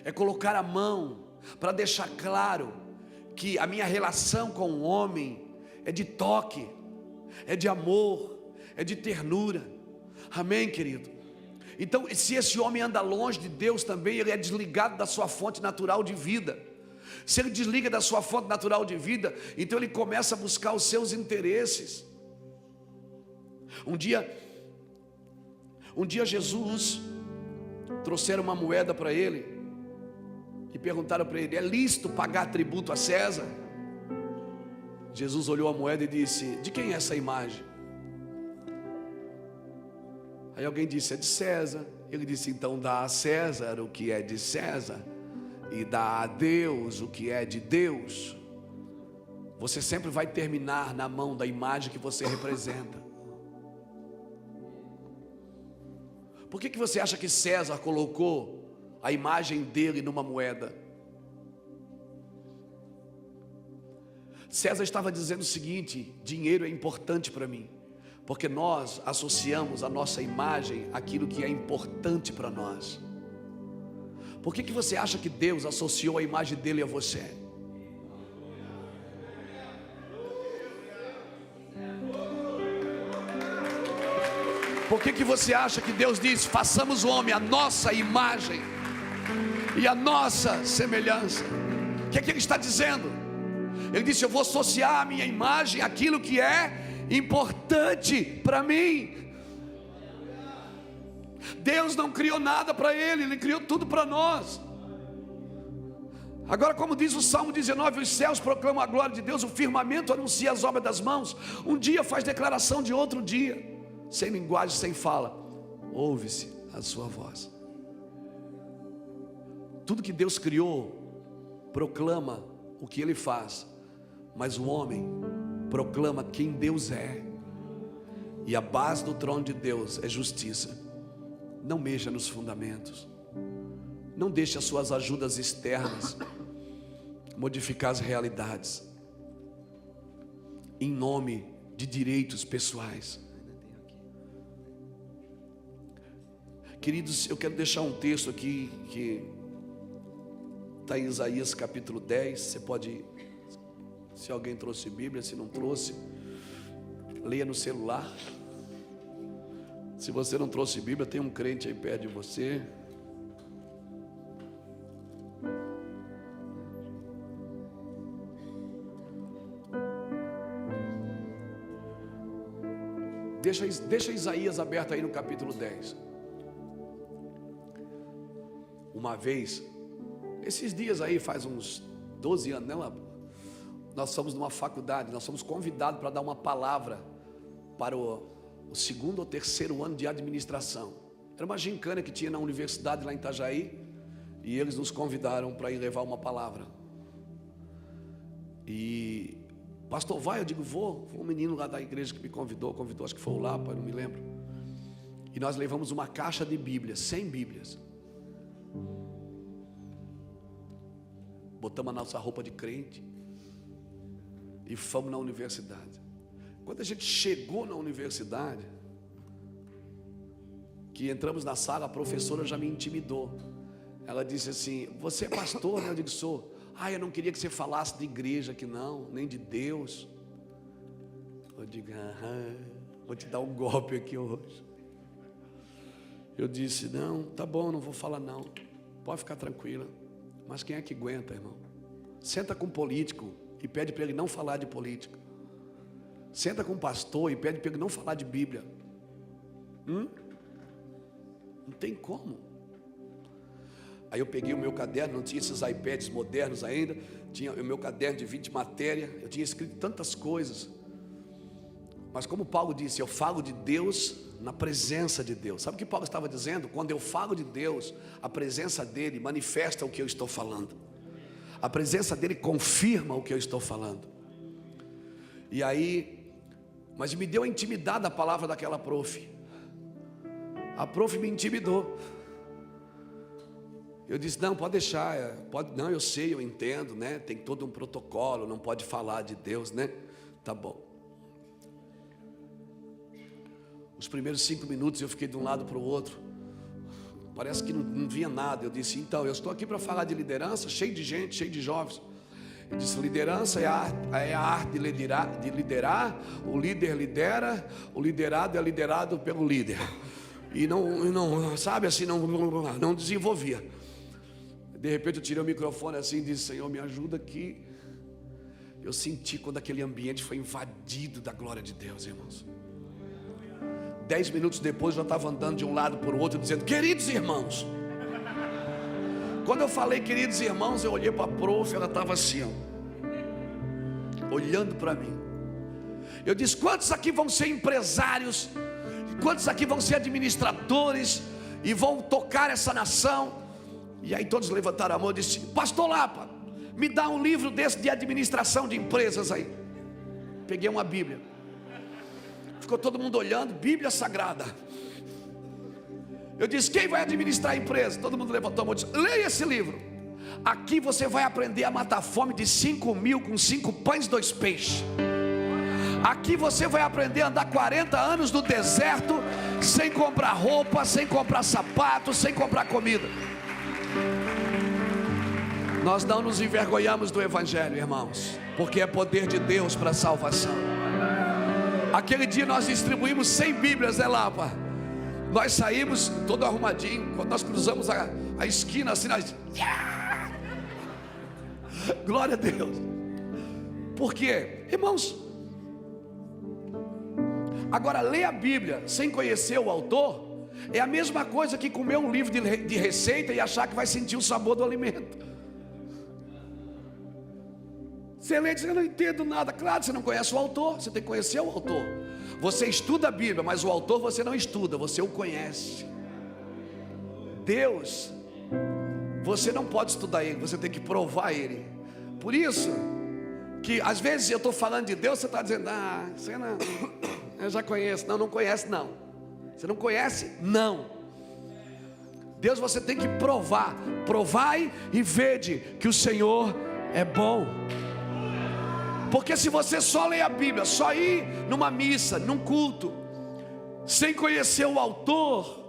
É colocar a mão para deixar claro que a minha relação com o homem é de toque, é de amor, é de ternura. Amém, querido? Então, se esse homem anda longe de Deus também, ele é desligado da sua fonte natural de vida. Se ele desliga da sua fonte natural de vida, então ele começa a buscar os seus interesses. Um dia Jesus trouxeram uma moeda para ele e perguntaram para ele: é lícito pagar tributo a César? Jesus olhou a moeda e disse: de quem é essa imagem? Aí alguém disse: é de César. Ele disse: então dá a César o que é de César e dá a Deus o que é de Deus. Você sempre vai terminar na mão da imagem que você representa. Por que você acha que César colocou a imagem dele numa moeda? César estava dizendo o seguinte: dinheiro é importante para mim, porque nós associamos a nossa imagem àquilo que é importante para nós. Por que você acha que Deus associou a imagem dele a você? Por que você acha que Deus diz: façamos o homem a nossa imagem e a nossa semelhança? O que Ele está dizendo? Ele disse: eu vou associar a minha imagem àquilo que é importante para mim. Deus não criou nada para Ele, Ele criou tudo para nós. Agora, como diz o Salmo 19, os céus proclamam a glória de Deus, o firmamento anuncia as obras das mãos. Um dia faz declaração de outro dia, sem linguagem, sem fala, ouve-se a sua voz. Tudo que Deus criou proclama o que Ele faz. mas o homem proclama quem Deus é, e a base do trono de Deus é justiça. Não mexa nos fundamentos, não deixe as suas ajudas externas modificar as realidades em nome de direitos pessoais. Queridos, eu quero deixar um texto aqui que está em Isaías capítulo 10. Você pode, se alguém trouxe Bíblia, se não trouxe, leia no celular. Se você não trouxe Bíblia, tem um crente aí perto de você. Deixa Isaías aberto aí no capítulo 10. Uma vez, esses dias aí, faz uns 12 anos, né, nós somos numa faculdade, nós somos convidados para dar uma palavra para o segundo ou terceiro ano de administração. Era uma gincana que tinha na universidade lá em Itajaí, e eles nos convidaram para ir levar uma palavra. E pastor, vai? Eu digo, vou. Foi um menino lá da igreja que me convidou, acho que foi o Lapa, eu não me lembro. E nós levamos uma caixa de Bíblias, 100 Bíblias. Botamos a nossa roupa de crente e fomos na universidade. Quando a gente chegou na universidade, que entramos na sala, a professora já me intimidou. Ela disse assim, você é pastor, né? Eu digo, sou. Eu não queria que você falasse de igreja aqui não, nem de Deus. Eu digo, vou te dar um golpe aqui hoje. Eu disse, não, tá bom, não vou falar não. Pode ficar tranquila. Mas quem é que aguenta, irmão? Senta com um político e pede para ele não falar de política. Senta com um pastor e pede para ele não falar de Bíblia. Não tem como. Aí eu peguei o meu caderno, não tinha esses iPads modernos ainda, tinha o meu caderno de 20 matérias, eu tinha escrito tantas coisas. Mas como Paulo disse, eu falo de Deus na presença de Deus. Sabe o que Paulo estava dizendo? Quando eu falo de Deus, a presença dele manifesta o que eu estou falando. A presença dele confirma o que eu estou falando. E aí, mas me deu a intimidade a palavra daquela prof. A prof me intimidou. Eu disse, não, pode deixar, não, eu sei, eu entendo, né? Tem todo um protocolo, não pode falar de Deus, né? Tá bom. Os primeiros 5 minutos eu fiquei de um lado para o outro, parece que não via nada. Eu disse, então, eu estou aqui para falar de liderança, cheio de gente, cheio de jovens. Eu disse, liderança é a arte de liderar, o líder lidera, o liderado é liderado pelo líder. E não sabe assim, não desenvolvia. De repente eu tirei o microfone assim e disse, Senhor, me ajuda aqui. Eu senti quando aquele ambiente foi invadido da glória de Deus, irmãos. 10 minutos depois eu já estava andando de um lado para o outro, dizendo, queridos irmãos. Quando eu falei queridos irmãos, eu olhei para a prof, ela estava assim, ó, olhando para mim. Eu disse, quantos aqui vão ser empresários? Quantos aqui vão ser administradores e vão tocar essa nação? E aí todos levantaram a mão e disseram, pastor Lapa, me dá um livro desse de administração de empresas aí. Peguei uma Bíblia. Ficou todo mundo olhando, Bíblia Sagrada. Eu disse, quem vai administrar a empresa? Todo mundo levantou a mão e disse, leia esse livro. Aqui você vai aprender a matar fome de 5.000 com 5 pães e 2 peixes. Aqui você vai aprender a andar 40 anos no deserto, sem comprar roupa, sem comprar sapato, sem comprar comida. Nós não nos envergonhamos do Evangelho, irmãos, porque é poder de Deus para a salvação. Aquele dia nós distribuímos 100 Bíblias, né, Lapa? Nós saímos todo arrumadinho. Quando nós cruzamos a esquina assim, nós... Glória a Deus. Por quê? Irmãos, agora ler a Bíblia sem conhecer o autor é a mesma coisa que comer um livro de receita e achar que vai sentir o sabor do alimento. Você lê e diz, eu não entendo nada. Claro, você não conhece o autor, você tem que conhecer o autor. Você estuda a Bíblia, mas o autor você não estuda, você o conhece. Deus, você não pode estudar Ele, você tem que provar Ele. Por isso que às vezes eu estou falando de Deus, você está dizendo, você não, eu já conheço. Não, não conhece não. Você não conhece? Não. Deus você tem que provar. Provai e vede que o Senhor é bom. Porque se você só ler a Bíblia, só ir numa missa, num culto, sem conhecer o autor,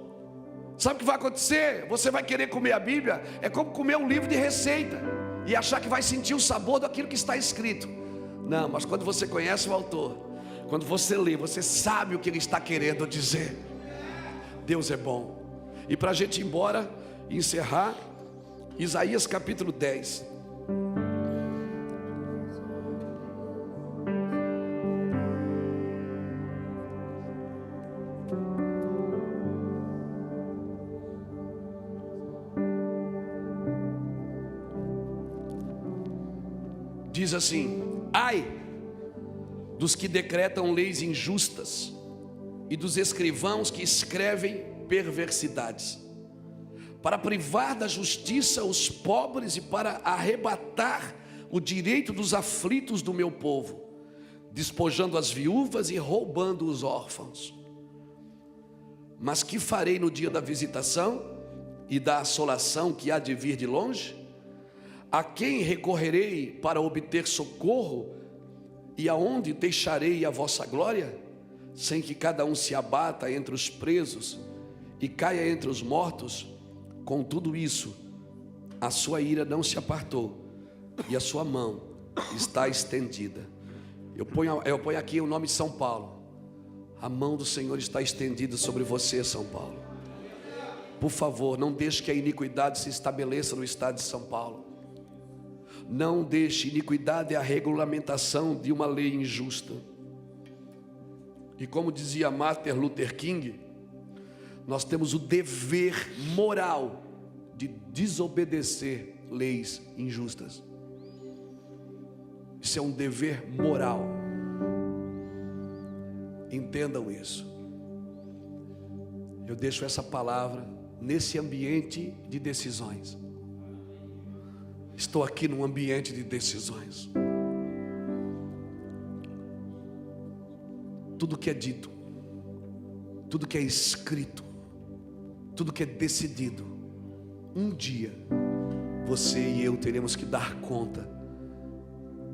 sabe o que vai acontecer? Você vai querer comer a Bíblia, é como comer um livro de receita e achar que vai sentir o sabor daquilo que está escrito. Não, mas quando você conhece o autor, quando você lê, você sabe o que ele está querendo dizer. Deus é bom. E para a gente ir embora e encerrar, Isaías capítulo 10. Diz assim: ai dos que decretam leis injustas e dos escrivãos que escrevem perversidades, para privar da justiça os pobres e para arrebatar o direito dos aflitos do meu povo, despojando as viúvas e roubando os órfãos. Mas que farei no dia da visitação e da assolação que há de vir de longe? A quem recorrerei para obter socorro? E aonde deixarei a vossa glória? Sem que cada um se abata entre os presos e caia entre os mortos. Com tudo isso, a sua ira não se apartou e a sua mão está estendida. Eu ponho aqui o nome de São Paulo. A mão do Senhor está estendida sobre você, São Paulo. Por favor, não deixe que a iniquidade se estabeleça no estado de São Paulo. Não deixe. Iniquidade é a regulamentação de uma lei injusta. E como dizia Martin Luther King, nós temos o dever moral de desobedecer leis injustas. Isso é um dever moral. Entendam isso. Eu deixo essa palavra nesse ambiente de decisões. Estou aqui num ambiente de decisões. Tudo que é dito, tudo que é escrito, tudo que é decidido, um dia você e eu teremos que dar conta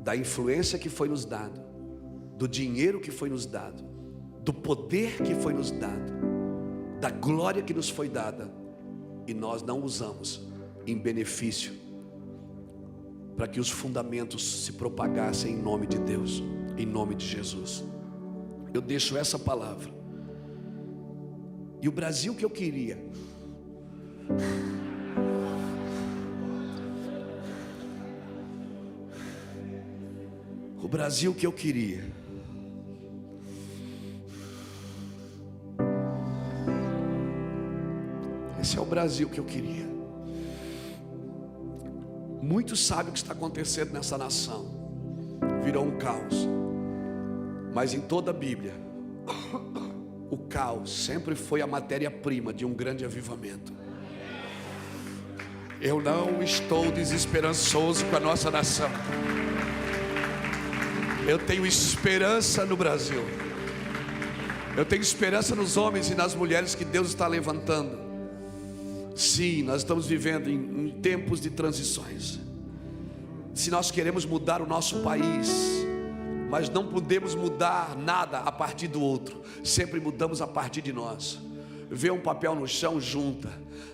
da influência que foi nos dado, do dinheiro que foi nos dado, do poder que foi nos dado, da glória que nos foi dada, e nós não usamos em benefício para que os fundamentos se propagassem em nome de Deus, em nome de Jesus. Eu deixo essa palavra. E o Brasil que eu queria, o Brasil que eu queria, esse é o Brasil que eu queria. Muitos sabem o que está acontecendo nessa nação. Virou um caos. Mas em toda a Bíblia, o caos sempre foi a matéria-prima de um grande avivamento. Eu não estou desesperançoso com a nossa nação. Eu tenho esperança no Brasil. Eu tenho esperança nos homens e nas mulheres que Deus está levantando. Sim, nós estamos vivendo em tempos de transições. Se nós queremos mudar o nosso país, mas não podemos mudar nada a partir do outro, sempre mudamos a partir de nós. Vê um papel no chão, junta.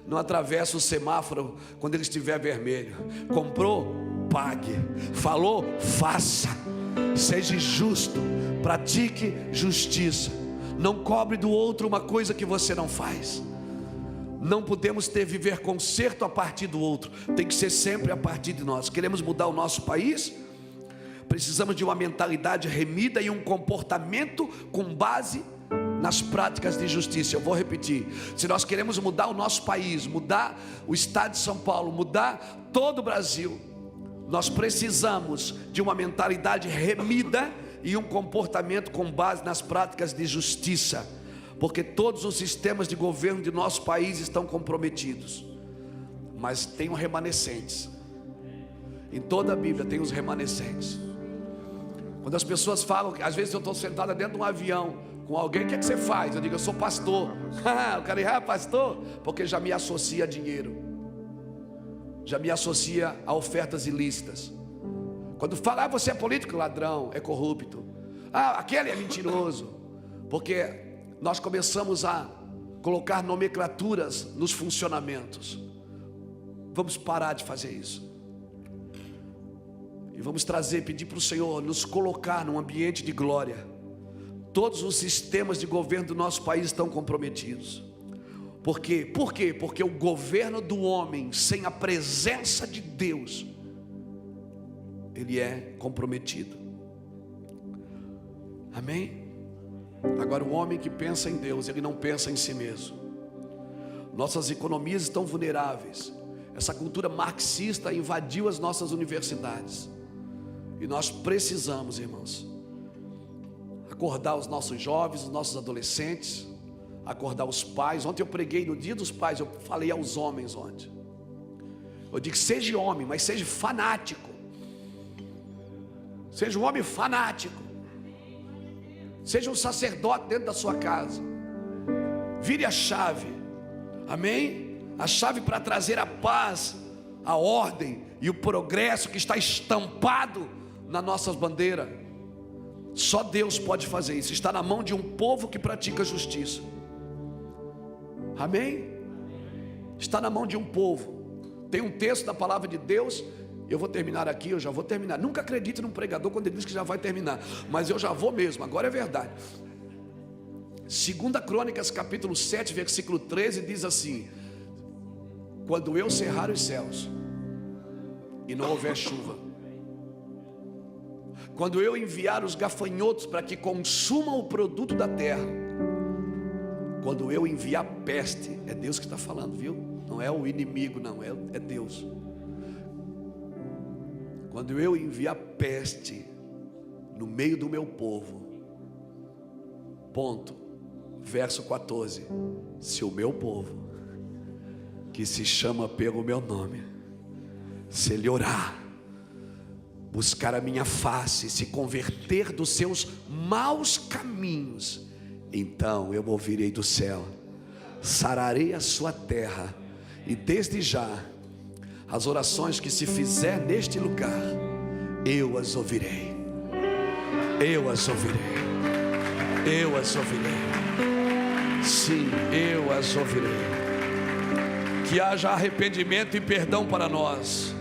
Não atravessa o semáforo quando ele estiver vermelho. Comprou? Pague. Falou? Faça. Seja justo, pratique justiça. Não cobre do outro uma coisa que você não faz. Não podemos viver conserto a partir do outro. Tem que ser sempre a partir de nós. Queremos mudar o nosso país? Precisamos de uma mentalidade remida e um comportamento com base nas práticas de justiça. Eu vou repetir. Se nós queremos mudar o nosso país, mudar o estado de São Paulo, mudar todo o Brasil, nós precisamos de uma mentalidade remida e um comportamento com base nas práticas de justiça. Porque todos os sistemas de governo de nosso país estão comprometidos. Mas tem os remanescentes. Em toda a Bíblia tem os remanescentes. Quando as pessoas falam, às vezes eu estou sentada dentro de um avião com alguém, o que é que você faz? Eu digo, eu sou pastor. O cara diz, pastor? Porque já me associa a dinheiro, já me associa a ofertas ilícitas. Quando fala, você é político, ladrão, é corrupto, aquele é mentiroso. Porque nós começamos a colocar nomenclaturas nos funcionamentos. Vamos parar de fazer isso. E vamos pedir para o Senhor nos colocar num ambiente de glória. Todos os sistemas de governo do nosso país estão comprometidos. Por quê? Por quê? Porque o governo do homem sem a presença de Deus, ele é comprometido. Amém? Agora o homem que pensa em Deus, ele não pensa em si mesmo. Nossas economias estão vulneráveis. Essa cultura marxista invadiu as nossas universidades. E nós precisamos, irmãos, acordar os nossos jovens, os nossos adolescentes, acordar os pais. Ontem eu preguei no dia dos pais, eu falei aos homens ontem. Eu digo, seja homem, mas seja fanático. Seja um homem fanático. Seja um sacerdote dentro da sua casa. Vire a chave. Amém? A chave para trazer a paz, a ordem e o progresso que está estampado nas nossas bandeiras. Só Deus pode fazer isso. Está na mão de um povo que pratica justiça. Amém? Está na mão de um povo. Tem um texto da palavra de Deus. Eu vou terminar aqui, eu já vou terminar. Nunca acredite num pregador quando ele diz que já vai terminar, mas eu já vou mesmo, agora é verdade. 2 Crônicas capítulo 7 versículo 13 diz assim: quando eu cerrar os céus e não houver chuva, quando eu enviar os gafanhotos para que consumam o produto da terra, quando eu enviar peste, é Deus que está falando, viu? Não é o inimigo, não, é Deus. Quando eu enviar peste no meio do meu povo, ponto, verso 14, se o meu povo, que se chama pelo meu nome, se ele orar, buscar a minha face, se converter dos seus maus caminhos, então eu ouvirei do céu, sararei a sua terra, e desde já as orações que se fizer neste lugar, eu as ouvirei, eu as ouvirei, eu as ouvirei, sim, eu as ouvirei. Que haja arrependimento e perdão para nós,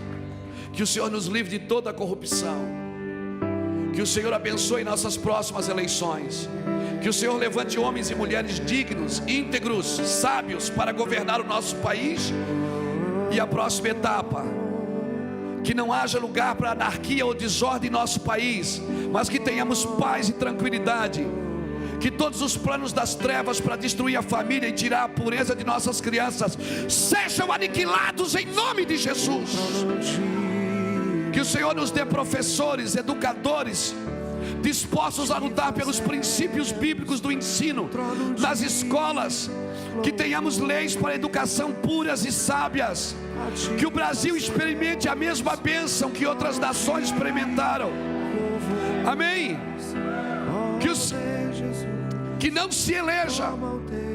que o Senhor nos livre de toda a corrupção, que o Senhor abençoe nossas próximas eleições, que o Senhor levante homens e mulheres dignos, íntegros, sábios para governar o nosso país. E a próxima etapa, que não haja lugar para anarquia ou desordem em nosso país, mas que tenhamos paz e tranquilidade, que todos os planos das trevas para destruir a família e tirar a pureza de nossas crianças sejam aniquilados em nome de Jesus. Que o Senhor nos dê professores, educadores, dispostos a lutar pelos princípios bíblicos do ensino nas escolas, que tenhamos leis para educação puras e sábias, que o Brasil experimente a mesma bênção que outras nações experimentaram. Amém? Que não se eleja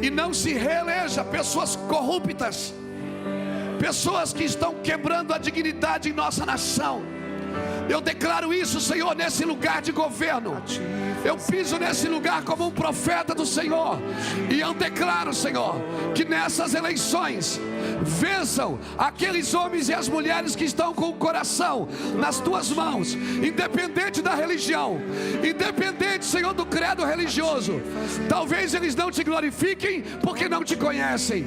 e não se reeleja pessoas corruptas, pessoas que estão quebrando a dignidade em nossa nação. Eu declaro isso, Senhor, nesse lugar de governo. Eu piso nesse lugar como um profeta do Senhor, e eu declaro, Senhor, que nessas eleições vençam aqueles homens e as mulheres que estão com o coração nas tuas mãos, independente da religião, independente, Senhor, do credo religioso. Talvez eles não te glorifiquem porque não te conhecem,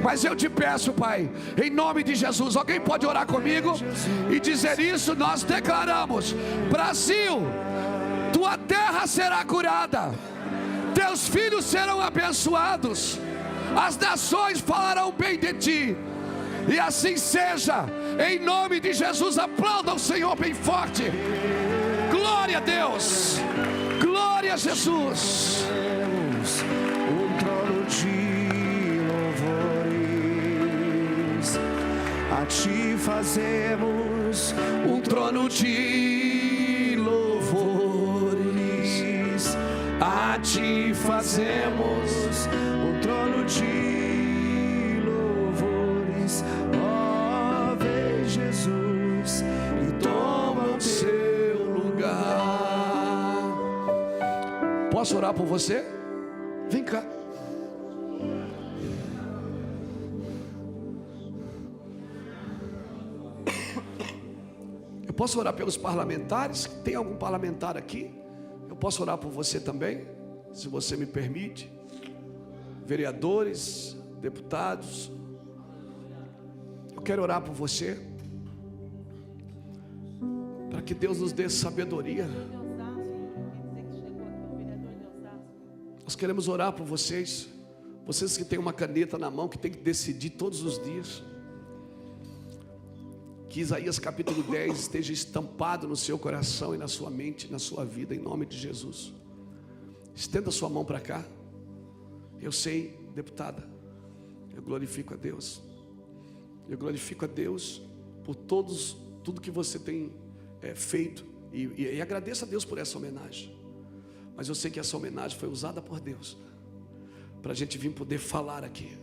mas eu te peço, Pai, em nome de Jesus, alguém pode orar comigo e dizer isso? Nós declaramos: Brasil, tua terra será curada, teus filhos serão abençoados, as nações falarão bem de ti, e assim seja, em nome de Jesus. Aplauda o Senhor bem forte. Glória a Deus, glória a Jesus.
Um trono de louvores, a ti fazemos
Um trono de louvor. a ti fazemos
o trono de louvores. Ó, vem Jesus e toma o
seu lugar. Posso orar por você? Vem cá. Eu posso orar pelos parlamentares? Tem algum parlamentar aqui? Eu posso orar por você também, se você me permite. Vereadores, deputados, eu quero orar por você, para que Deus nos dê sabedoria. Nós queremos orar por vocês, vocês que têm uma caneta na mão, que tem que decidir todos os dias. Que Isaías capítulo 10 esteja estampado no seu coração e na sua mente, na sua vida, em nome de Jesus. Estenda sua mão para cá. Eu sei, deputada, eu glorifico a Deus. Eu glorifico a Deus por tudo que você tem feito. E agradeço a Deus por essa homenagem. Mas eu sei que essa homenagem foi usada por Deus para a gente vir poder falar aqui.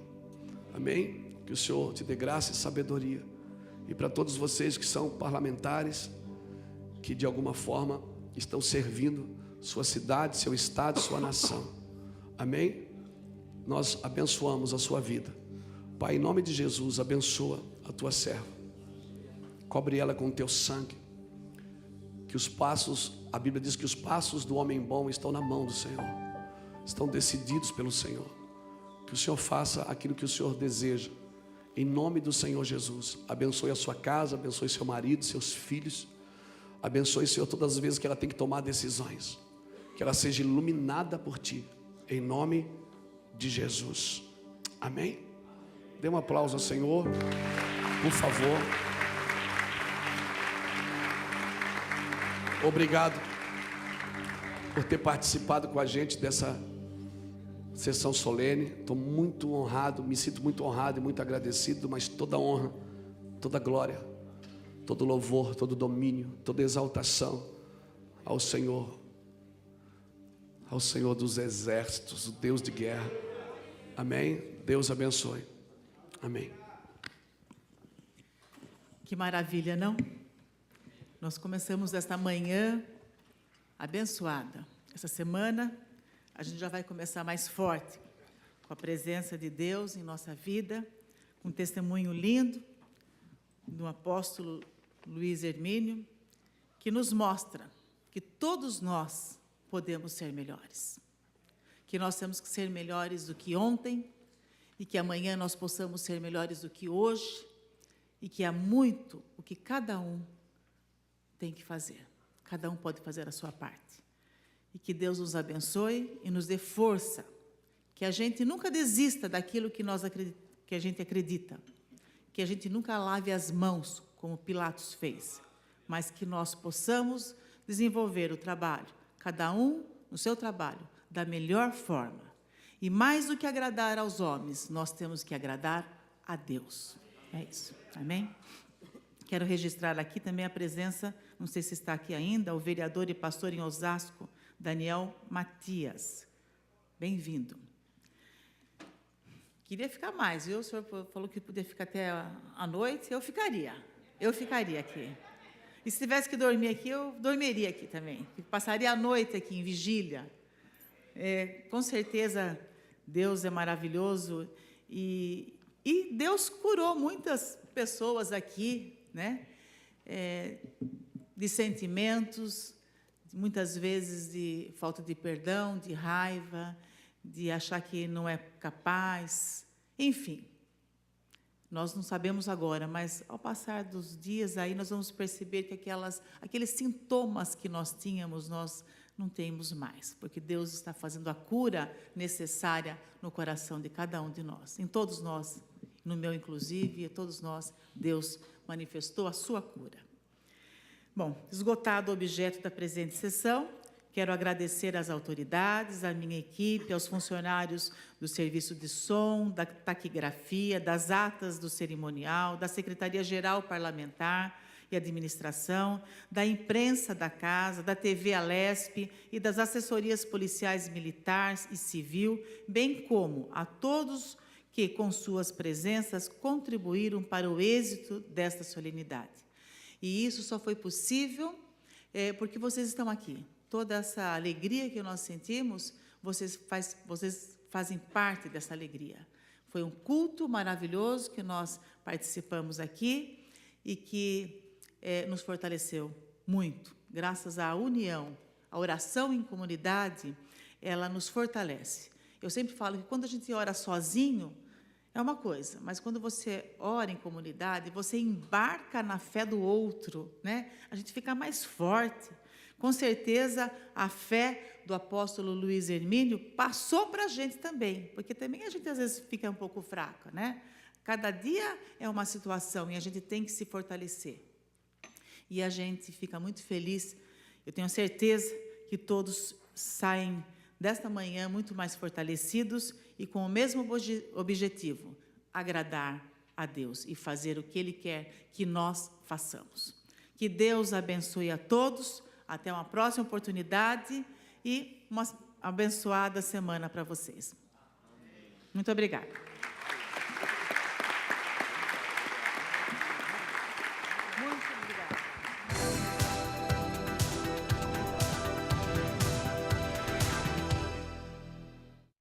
Amém? Que o Senhor te dê graça e sabedoria. E para todos vocês que são parlamentares, que de alguma forma estão servindo sua cidade, seu estado, sua nação. Amém? Nós abençoamos a sua vida. Pai, em nome de Jesus, abençoa a tua serva. Cobre ela com o teu sangue. Que os passos, a Bíblia diz que os passos do homem bom estão na mão do Senhor. Estão decididos pelo Senhor. Que o Senhor faça aquilo que o Senhor deseja. Em nome do Senhor Jesus, abençoe a sua casa, abençoe seu marido, seus filhos. Abençoe, Senhor, todas as vezes que ela tem que tomar decisões. Que ela seja iluminada por Ti. Em nome de Jesus. Amém? Dê um aplauso ao Senhor, por favor. Obrigado por ter participado com a gente dessa sessão solene. Estou muito honrado, me sinto muito honrado e muito agradecido, mas toda honra, toda glória, todo louvor, todo domínio, toda exaltação ao Senhor dos exércitos, o Deus de guerra. Amém? Deus abençoe. Amém.
Que maravilha, não? Nós começamos esta manhã abençoada. Essa semana a gente já vai começar mais forte, com a presença de Deus em nossa vida, com um testemunho lindo do apóstolo Luiz Hermínio, que nos mostra que todos nós podemos ser melhores, que nós temos que ser melhores do que ontem, e que amanhã nós possamos ser melhores do que hoje, e que há muito o que cada um tem que fazer, cada um pode fazer a sua parte. E que Deus nos abençoe e nos dê força, que a gente nunca desista daquilo que a gente acredita, que a gente nunca lave as mãos, como Pilatos fez, mas que nós possamos desenvolver o trabalho, cada um no seu trabalho, da melhor forma. E mais do que agradar aos homens, nós temos que agradar a Deus. É isso, amém? Quero registrar aqui também a presença, não sei se está aqui ainda, o vereador e pastor em Osasco, Daniel Matias. Bem-vindo. Queria ficar mais, viu? O senhor falou que podia ficar até a noite, eu ficaria aqui. E se tivesse que dormir aqui, eu dormiria aqui também. Passaria a noite aqui em vigília. Com certeza, Deus é maravilhoso e Deus curou muitas pessoas aqui, né? De sentimentos, muitas vezes de falta de perdão, de raiva, de achar que não é capaz, enfim. Nós não sabemos agora, mas ao passar dos dias aí nós vamos perceber que aqueles sintomas que nós tínhamos, nós não temos mais, porque Deus está fazendo a cura necessária no coração de cada um de nós, em todos nós, no meu inclusive, todos nós, Deus manifestou a sua cura. Bom, esgotado o objeto da presente sessão, quero agradecer às autoridades, à minha equipe, aos funcionários do serviço de som, da taquigrafia, das atas do cerimonial, da Secretaria-Geral Parlamentar e administração, da imprensa da casa, da TV Alesp e das assessorias policiais militares e civil, bem como a todos que, com suas presenças, contribuíram para o êxito desta solenidade. E isso só foi possível porque vocês estão aqui. Toda essa alegria que nós sentimos, vocês fazem parte dessa alegria. Foi um culto maravilhoso que nós participamos aqui e que nos fortaleceu muito. Graças à união, a oração em comunidade, ela nos fortalece. Eu sempre falo que quando a gente ora sozinho, é uma coisa, mas quando você ora em comunidade, você embarca na fé do outro, né? A gente fica mais forte. Com certeza, a fé do apóstolo Luiz Hermínio passou para a gente também, porque também a gente às vezes fica um pouco fraca, né? Cada dia é uma situação e a gente tem que se fortalecer. E a gente fica muito feliz. Eu tenho certeza que todos saem desta manhã muito mais fortalecidos e com o mesmo objetivo, agradar a Deus e fazer o que Ele quer que nós façamos. Que Deus abençoe a todos, até uma próxima oportunidade e uma abençoada semana para vocês. Muito obrigada.